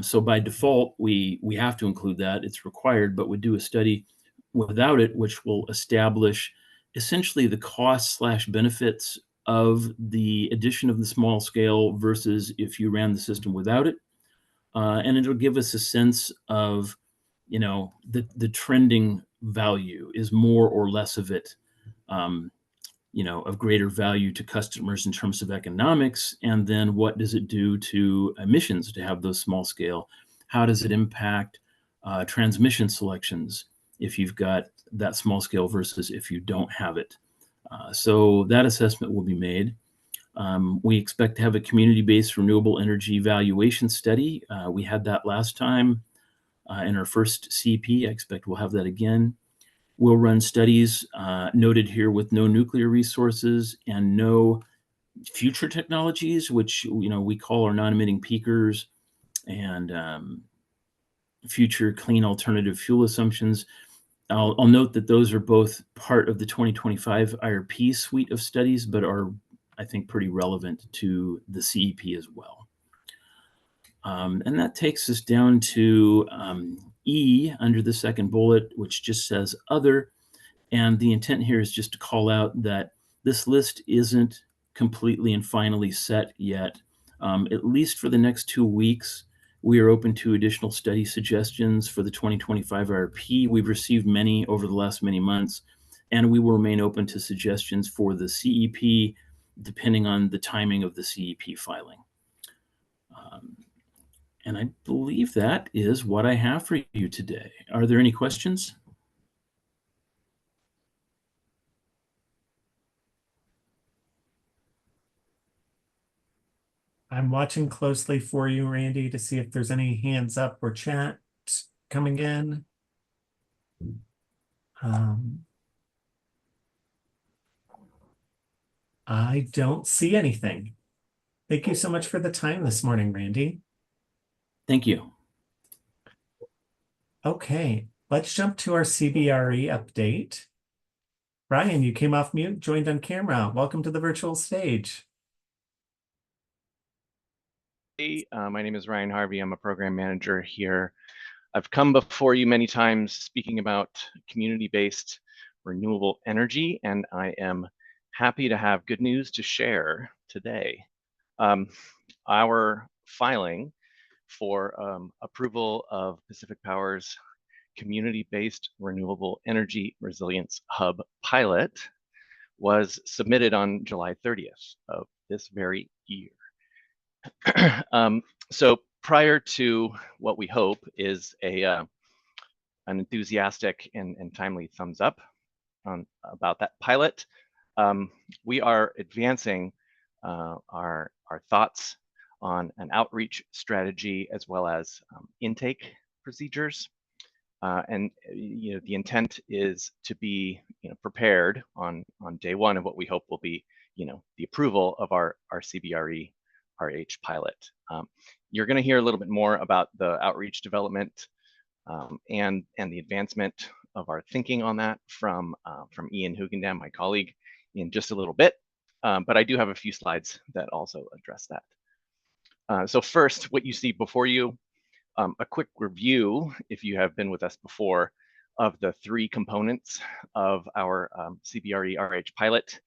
So by default, we have to include that. It's required, but we do a study without it, which will establish essentially the costs/benefits of the addition of the small scale versus if you ran the system without it. And it'll give us a sense of, the trending value. Is more or less of it, of greater value to customers in terms of economics? And then what does it do to emissions to have those small scale? How does it impact transmission selections if you've got that small scale versus if you don't have it? So that assessment will be made. We expect to have a community-based renewable energy evaluation study. We had that last time in our first CEP. I expect we'll have that again. We'll run studies noted here with no nuclear resources and no future technologies, which we call our non-emitting peakers and future clean alternative fuel assumptions. I'll note that those are both part of the 2025 IRP suite of studies, but are, I think, pretty relevant to the CEP as well. And that takes us down to E under the second bullet, which just says other. And the intent here is just to call out that this list isn't completely and finally set yet. At least for the next 2 weeks, we are open to additional study suggestions for the 2025 IRP. We've received many over the last many months, and we will remain open to suggestions for the CEP, depending on the timing of the CEP filing. And I believe that is what I have for you today. Are there any questions? I'm watching closely for you, Randy, to see if there's any hands up or chat coming in. I don't see anything. Thank you so much for the time this morning, Randy. Thank you. Okay, let's jump to our CBRE update. Brian, you came off mute, joined on camera. Welcome to the virtual stage. Hey, my name is Ryan Harvey. I'm a program manager here. I've come before you many times speaking about community-based renewable energy, and I am happy to have good news to share today. Our filing for approval of Pacific Power's community-based renewable energy resilience hub pilot was submitted on July 30th of this very year. So prior to what we hope is an enthusiastic and timely thumbs up about that pilot, we are advancing our thoughts on an outreach strategy as well as intake procedures. And the intent is to be prepared on day one of what we hope will be the approval of our CBRE RH pilot. You're going to hear a little bit more about the outreach development and the advancement of our thinking on that from Ian Hugendam, my colleague, in just a little bit. But I do have a few slides that also address that. So first, what you see before you, a quick review, if you have been with us before, of the three components of our CBRE RH pilot.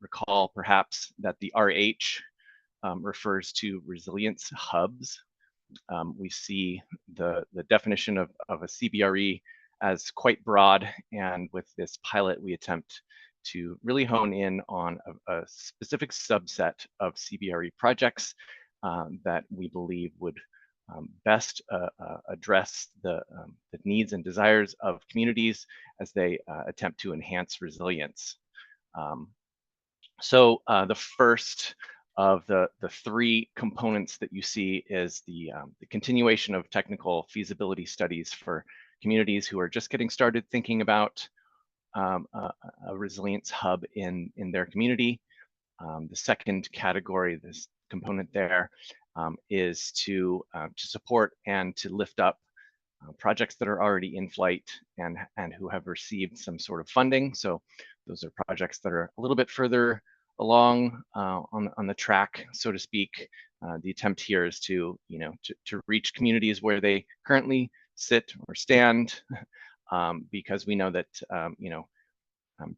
Recall perhaps that the RH refers to resilience hubs. We see the definition of a CBRE as quite broad, and with this pilot, we attempt to really hone in on a specific subset of CBRE projects that we believe would best address the needs and desires of communities as they attempt to enhance resilience. So the first of the three components that you see is the continuation of technical feasibility studies for communities who are just getting started thinking about a resilience hub in their community. The second category, this component there, is to support and to lift up projects that are already in flight and who have received some sort of funding. So those are projects that are a little bit further along on the track, so to speak. The attempt here is to reach communities where they currently sit or stand, because we know that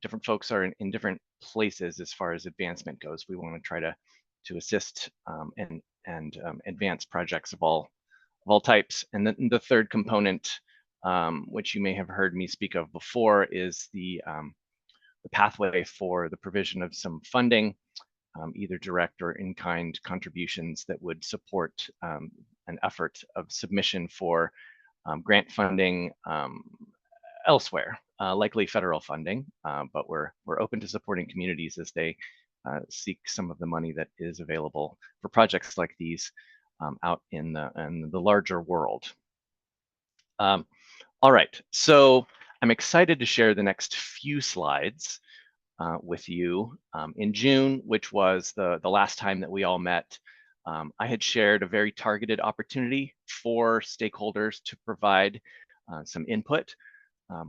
different folks are in different places as far as advancement goes. We want to try to assist and advance projects of all types. And then the third component, which you may have heard me speak of before, is the pathway for the provision of some funding, either direct or in-kind contributions that would support an effort of submission for grant funding elsewhere, likely federal funding, but we're open to supporting communities as they seek some of the money that is available for projects like these out in the larger world. All right, so I'm excited to share the next few slides with you. In June, which was the last time that we all met, I had shared a very targeted opportunity for stakeholders to provide some input.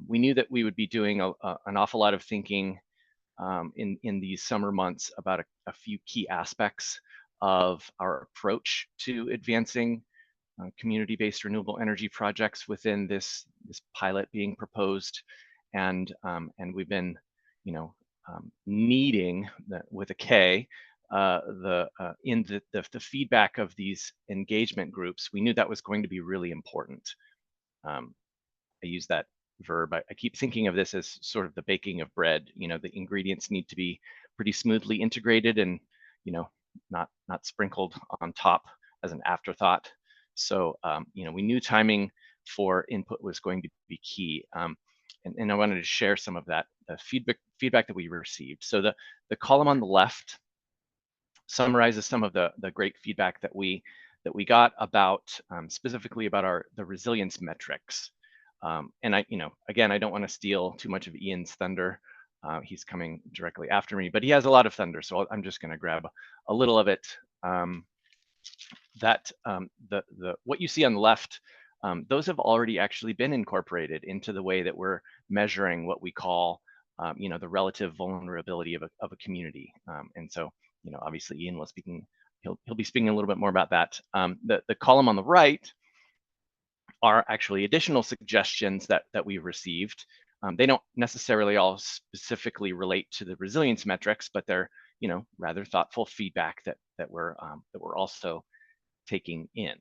We knew that we would be doing an awful lot of thinking in these summer months about a few key aspects of our approach to advancing community-based renewable energy projects within this pilot being proposed, and we've been, needing with a K in the feedback of these engagement groups. We knew that was going to be really important. I use that verb. I keep thinking of this as sort of the baking of bread. The ingredients need to be pretty smoothly integrated and not sprinkled on top as an afterthought. So we knew timing for input was going to be key, and I wanted to share some of that feedback that we received. So the column on the left summarizes some of the great feedback that we got about specifically about the resilience metrics. And again, I don't want to steal too much of Ian's thunder. He's coming directly after me, but he has a lot of thunder, so I'm just going to grab a little of it. What you see on the left, those have already actually been incorporated into the way that we're measuring what we call, the relative vulnerability of a community. And so, obviously Ian was speaking. He'll be speaking a little bit more about that. The column on the right are actually additional suggestions that we received. They don't necessarily all specifically relate to the resilience metrics, but they're rather thoughtful feedback that we're also taking in.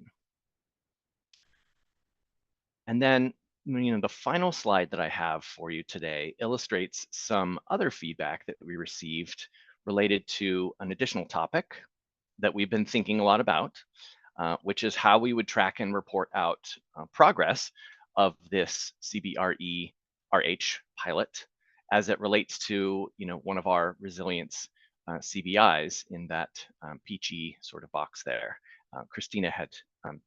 And then the final slide that I have for you today illustrates some other feedback that we received related to an additional topic that we've been thinking a lot about. which is how we would track and report out progress of this CBRE RH pilot as it relates to, one of our resilience CBIs in that peachy sort of box there. Christina had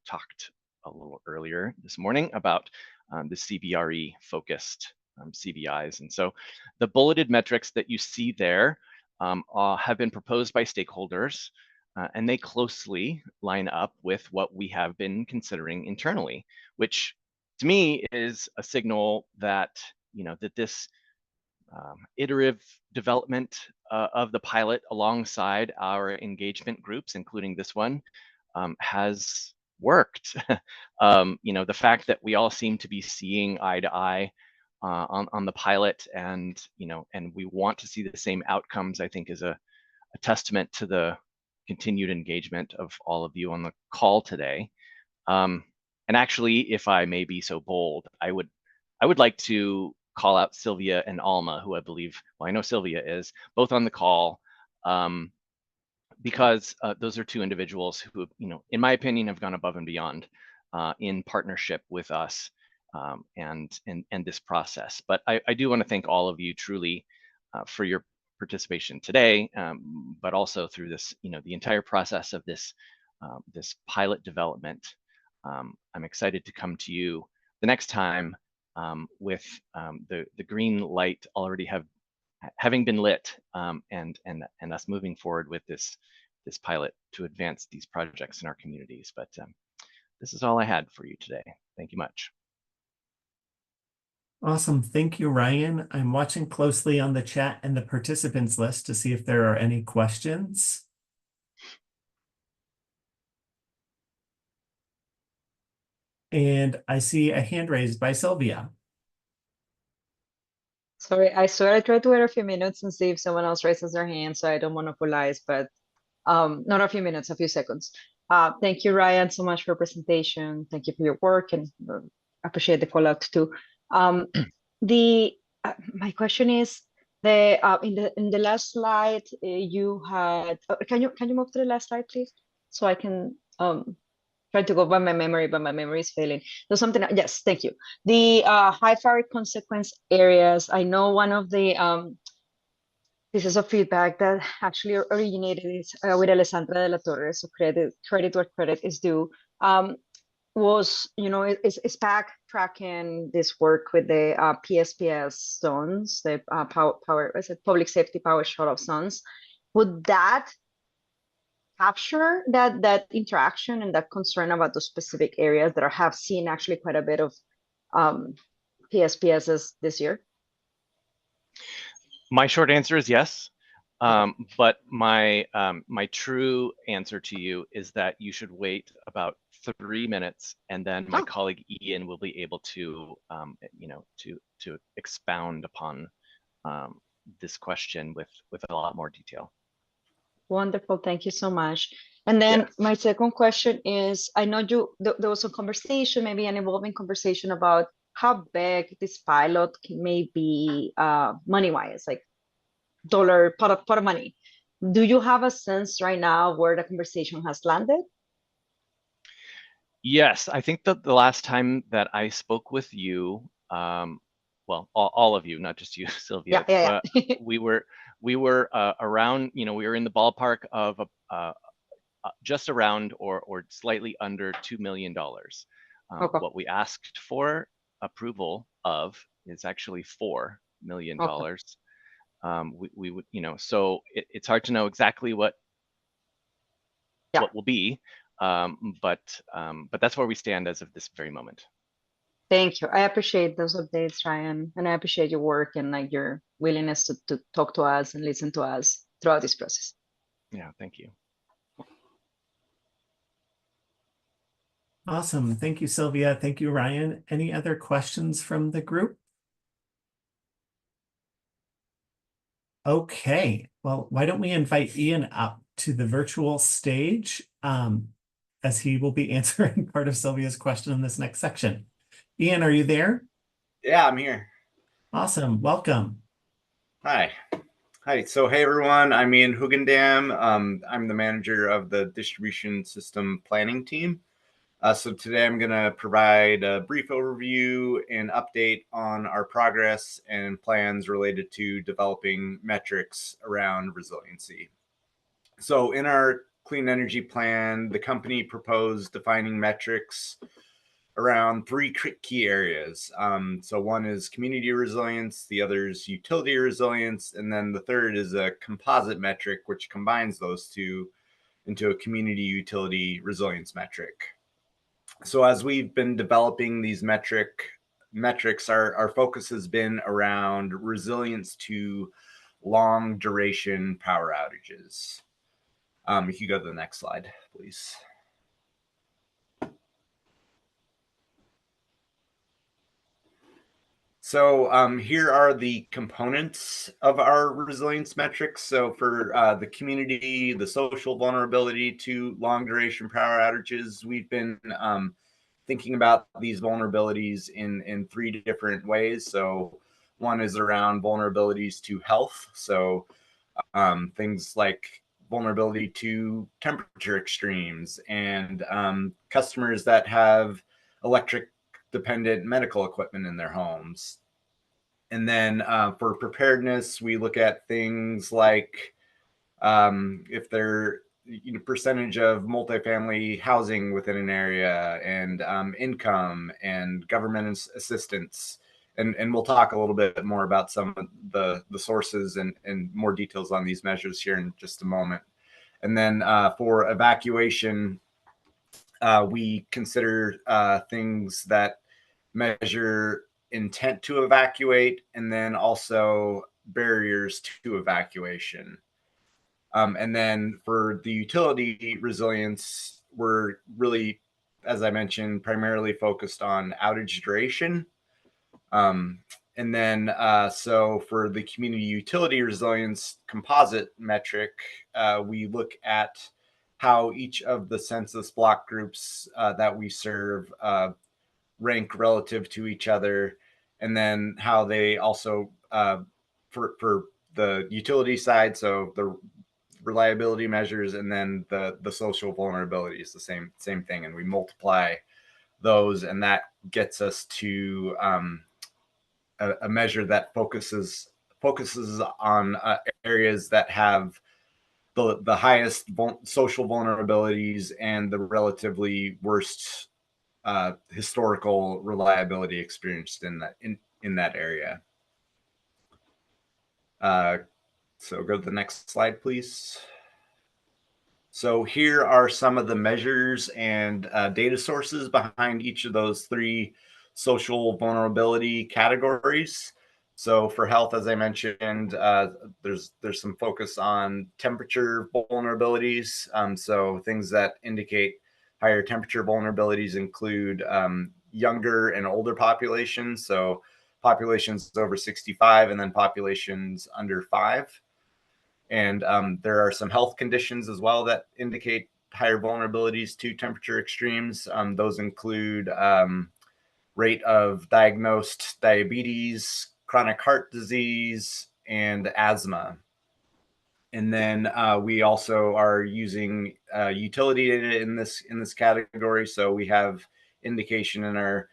talked a little earlier this morning about the CBRE focused CBIs. And so the bulleted metrics that you see there have been proposed by stakeholders, and they closely line up with what we have been considering internally, which to me is a signal that, that this iterative development of the pilot alongside our engagement groups, including this one, has worked. The fact that we all seem to be seeing eye to eye on the pilot, and and we want to see the same outcomes, I think is a testament to the continued engagement of all of you on the call today. And actually, if I may be so bold, I would like to call out Sylvia and Alma, who I believe, well, I know Sylvia is, both on the call, because those are two individuals who, in my opinion, have gone above and beyond in partnership with us and this process. But I do want to thank all of you truly for your participation today, but also through this, the entire process of this this pilot development. I'm excited to come to you the next time with the green light already having been lit, and us moving forward with this pilot to advance these projects in our communities. But this is all I had for you today. Thank you much. Awesome. Thank you, Ryan. I'm watching closely on the chat and the participants list to see if there are any questions. And I see a hand raised by Sylvia. Sorry, I swear I tried to wait a few minutes and see if someone else raises their hand, so I don't monopolize, but not a few minutes, a few seconds. Thank you, Ryan, so much for your presentation. Thank you for your work, and appreciate the call out too. My question is, in the last slide you had, can you move to the last slide, please, so I can try to go by my memory, but my memory is failing. There's something, yes, thank you. The high fire consequence areas. I know one of the pieces of feedback that actually originated is with Alessandra de la Torre, so credit where credit is due, was, is PAC tracking this work with the PSPS zones, the public safety power shut-off zones. Would that capture that interaction and that concern about those specific areas that have seen actually quite a bit of PSPSs this year? My short answer is yes. But my true answer to you is that you should wait about 3 minutes, and then my colleague Ian will be able to, to expound upon this question with a lot more detail. Wonderful, thank you so much. And then my second question is, I know there was a conversation, maybe an evolving conversation about how big this pilot may be money-wise, like pot of money. Do you have a sense right now where the conversation has landed? Yes, I think that the last time that I spoke with you, well, all of you, not just you, Sylvia, we were around, we were in the ballpark of just around or slightly under $2 million. What we asked for approval of is actually $4 million. We would, so it's hard to know exactly what will be, but that's where we stand as of this very moment. Thank you. I appreciate those updates, Ryan, and I appreciate your work and like your willingness to talk to us and listen to us throughout this process. Yeah, thank you. Awesome. Thank you, Sylvia. Thank you, Ryan. Any other questions from the group? Okay, well, why don't we invite Ian up to the virtual stage as he will be answering part of Sylvia's question in this next section. Ian, are you there? Yeah, I'm here. Awesome, welcome. Hi. Hi, so hey everyone, I'm Ian Hugendam. I'm the manager of the distribution system planning team. So today I'm going to provide a brief overview and update on our progress and plans related to developing metrics around resiliency. So in our clean energy plan, the company proposed defining metrics around three key areas. So one is community resilience, the other is utility resilience, and then the third is a composite metric, which combines those two into a community utility resilience metric. So as we've been developing these metrics, our focus has been around resilience to long duration power outages. If you go to the next slide, please. So here are the components of our resilience metrics. So for the community, the social vulnerability to long duration power outages, we've been thinking about these vulnerabilities in three different ways. So one is around vulnerabilities to health. So things like vulnerability to temperature extremes and customers that have electric dependent medical equipment in their homes. And then for preparedness, we look at things like if they're percentage of multifamily housing within an area and income and government assistance. And we'll talk a little bit more about some of the sources and more details on these measures here in just a moment. And then for evacuation, we consider things that measure intent to evacuate and then also barriers to evacuation. And then for the utility resilience, we're really, as I mentioned, primarily focused on outage duration. And then so for the community utility resilience composite metric, we look at how each of the census block groups that we serve rank relative to each other, and then how they also for the utility side, so the reliability measures, and then the social vulnerabilities, the same thing, and we multiply those, and that gets us to a measure that focuses on areas that have the highest social vulnerabilities and the relatively worst historical reliability experienced in that area. So go to the next slide, please. So here are some of the measures and data sources behind each of those three social vulnerability categories. So for health, as I mentioned, there's some focus on temperature vulnerabilities. So things that indicate higher temperature vulnerabilities include younger and older populations. So populations over 65 and then populations under 5. And there are some health conditions as well that indicate higher vulnerabilities to temperature extremes. Those include rate of diagnosed diabetes, chronic heart disease, and asthma. And then we also are using utility data in this category. So we have indication in our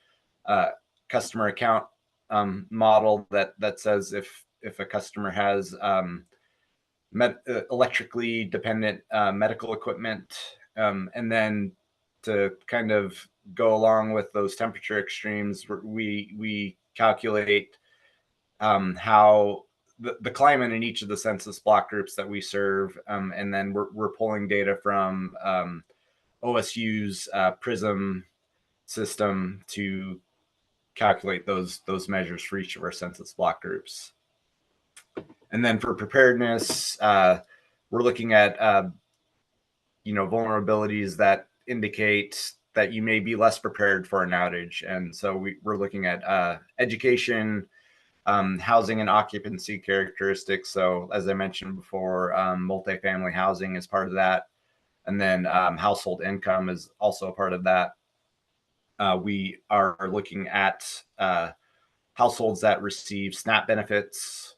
customer account model that says if a customer has electrically dependent medical equipment, and then to kind of go along with those temperature extremes, we calculate how the climate in each of the census block groups that we serve, and then we're pulling data from OSU's PRISM system to calculate those measures for each of our census block groups. And then for preparedness, we're looking at vulnerabilities that indicate that you may be less prepared for an outage. And so we're looking at education, housing and occupancy characteristics. So as I mentioned before, multifamily housing is part of that. And then household income is also a part of that. We are looking at households that receive SNAP benefits,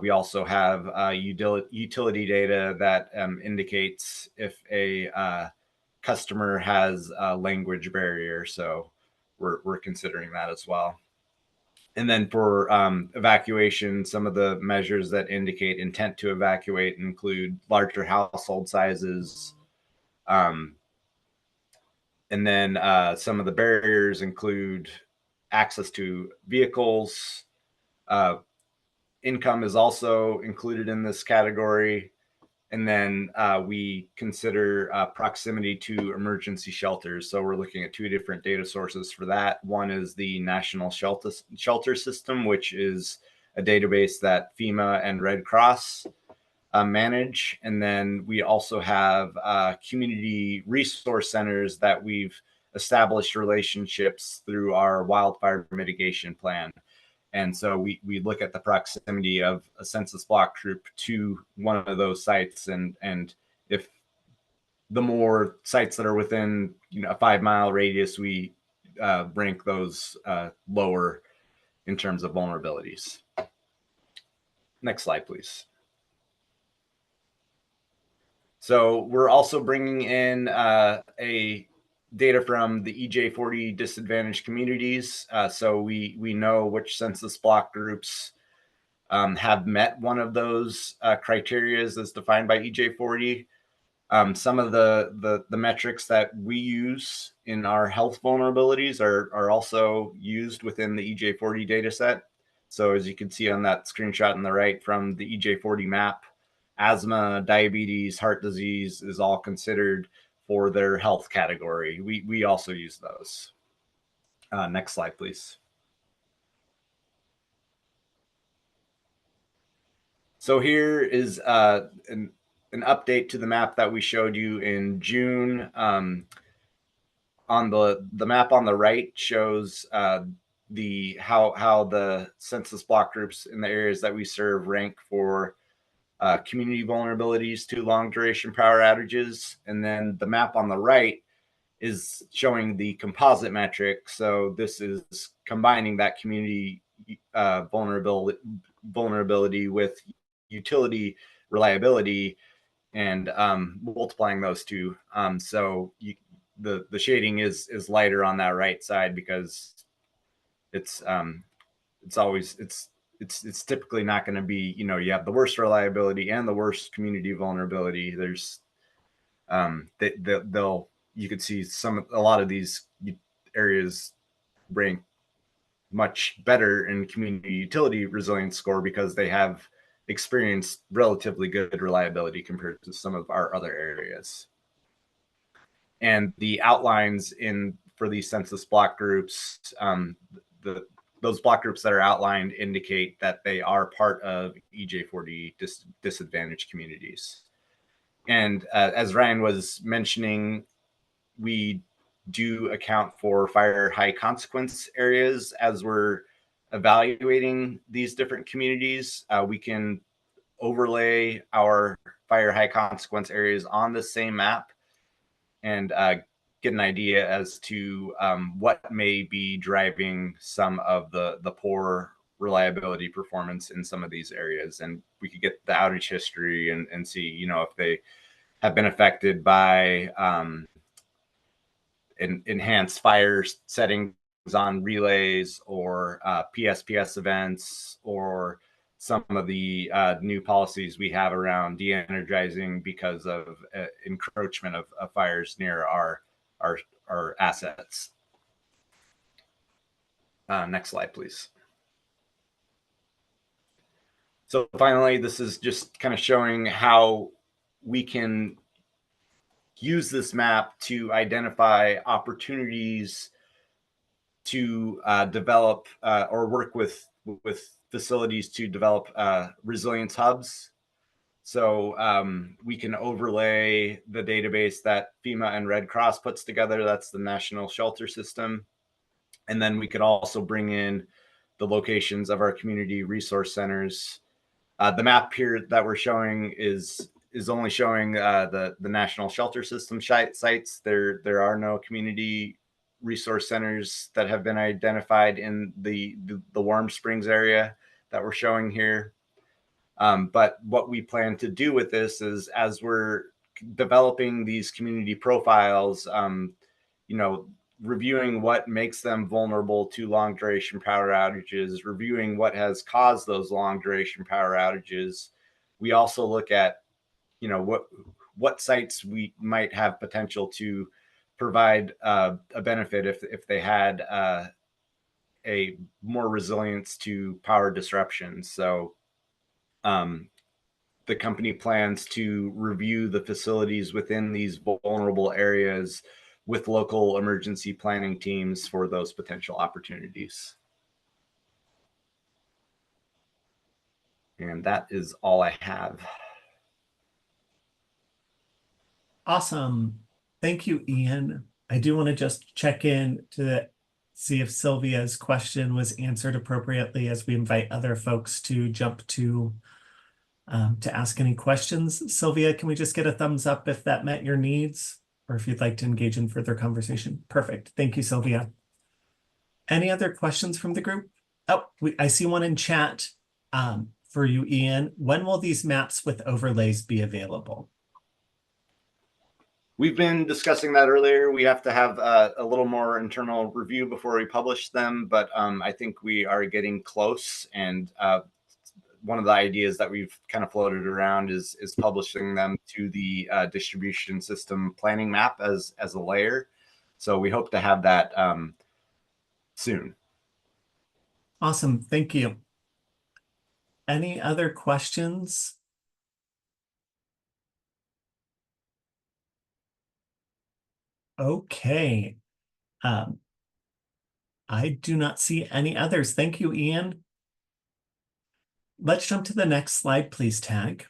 We also have utility data that indicates if a customer has a language barrier. So we're considering that as well. And then for evacuation, some of the measures that indicate intent to evacuate include larger household sizes. And then some of the barriers include access to vehicles. Income is also included in this category. And then we consider proximity to emergency shelters. So we're looking at two different data sources for that. One is the National Shelter System, which is a database that FEMA and Red Cross manage. And then we also have community resource centers that we've established relationships through our wildfire mitigation plan. And so we look at the proximity of a census block group to one of those sites, and if the more sites that are within a 5-mile radius, we rank those lower in terms of vulnerabilities. Next slide, please. So we're also bringing in a data from the EJ40 disadvantaged communities. So we know which census block groups have met one of those criteria as defined by EJ40. Some of the metrics that we use in our health vulnerabilities are also used within the EJ40 data set. So as you can see on that screenshot on the right from the EJ40 map, asthma, diabetes, heart disease is all considered for their health category. We also use those. Next slide, please. So here is an update to the map that we showed you in June. On the map on the right shows how the census block groups in the areas that we serve rank for community vulnerabilities to long duration power outages. And then the map on the right is showing the composite metric. So this is combining that community vulnerability with utility reliability and multiplying those two. So the shading is lighter on that right side because it's typically not going to be, you have the worst reliability and the worst community vulnerability. There's you could see a lot of these areas rank much better in community utility resilience score because they have experienced relatively good reliability compared to some of our other areas. And the outlines for these census block groups, those block groups that are outlined indicate that they are part of EJ40 disadvantaged communities. And as Ryan was mentioning, we do account for fire high consequence areas as we're evaluating these different communities. We can overlay our fire high consequence areas on the same map and get an idea as to what may be driving some of the poor reliability performance in some of these areas. And we could get the outage history and see, if they have been affected by enhanced fire settings on relays or PSPS events, or some of the new policies we have around de-energizing because of encroachment of fires near our assets. Next slide, please. So finally, this is just kind of showing how we can use this map to identify opportunities to develop or work with facilities to develop resilience hubs. So we can overlay the database that FEMA and Red Cross puts together. That's the National Shelter System. And then we could also bring in the locations of our community resource centers. The map here that we're showing is only showing the National Shelter System sites. There are no community resource centers that have been identified in the Warm Springs area that we're showing here. But what we plan to do with this is, as we're developing these community profiles, reviewing what makes them vulnerable to long duration power outages, reviewing what has caused those long duration power outages. We also look at, what sites we might have potential to provide a benefit if they had a more resilience to power disruptions. So the company plans to review the facilities within these vulnerable areas with local emergency planning teams for those potential opportunities. And that is all I have. Awesome. Thank you, Ian. I do want to just check in to see if Sylvia's question was answered appropriately as we invite other folks to jump to ask any questions. Sylvia, can we just get a thumbs up if that met your needs, or if you'd like to engage in further conversation? Perfect. Thank you, Sylvia. Any other questions from the group? Oh, I see one in chat for you, Ian. When will these maps with overlays be available? We've been discussing that earlier. We have to have a little more internal review before we publish them, but I think we are getting close. And one of the ideas that we've kind of floated around is publishing them to the distribution system planning map as a layer. So we hope to have that soon. Awesome. Thank you. Any other questions? Okay. I do not see any others. Thank you, Ian. Let's jump to the next slide, please, Tag.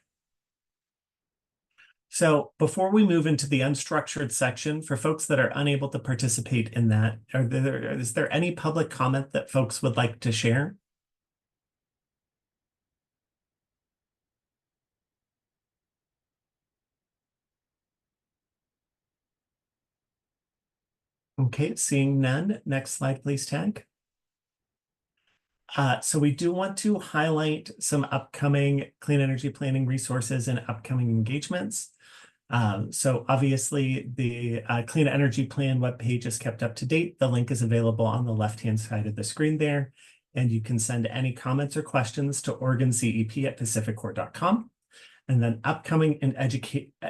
So before we move into the unstructured section, for folks that are unable to participate in that, is there any public comment that folks would like to share? Okay, seeing none. Next slide, please, Tag. So we do want to highlight some upcoming clean energy planning resources and upcoming engagements. So obviously the Clean Energy Plan webpage is kept up to date. The link is available on the left-hand side of the screen there. And you can send any comments or questions to OregonCEP@pacificcore.com. And then upcoming and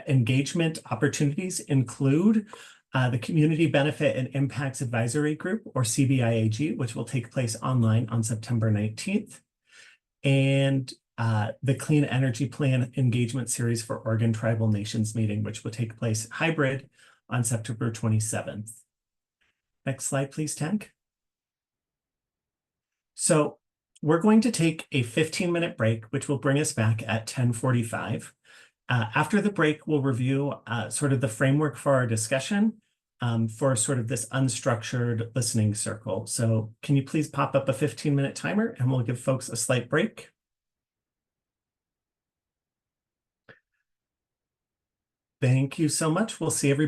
engagement opportunities include the Community Benefit and Impacts Advisory Group, or CBIAG, which will take place online on September 19th. And the Clean Energy Plan Engagement Series for Oregon Tribal Nations Meeting, which will take place hybrid on September 27th. Next slide, please, Tag. So we're going to take a 15-minute break, which will bring us back at 10:45. After the break, we'll review sort of the framework for our discussion for sort of this unstructured listening circle. So can you please pop up a 15-minute timer, and we'll give folks a slight break. Thank you so much. We'll see everybody.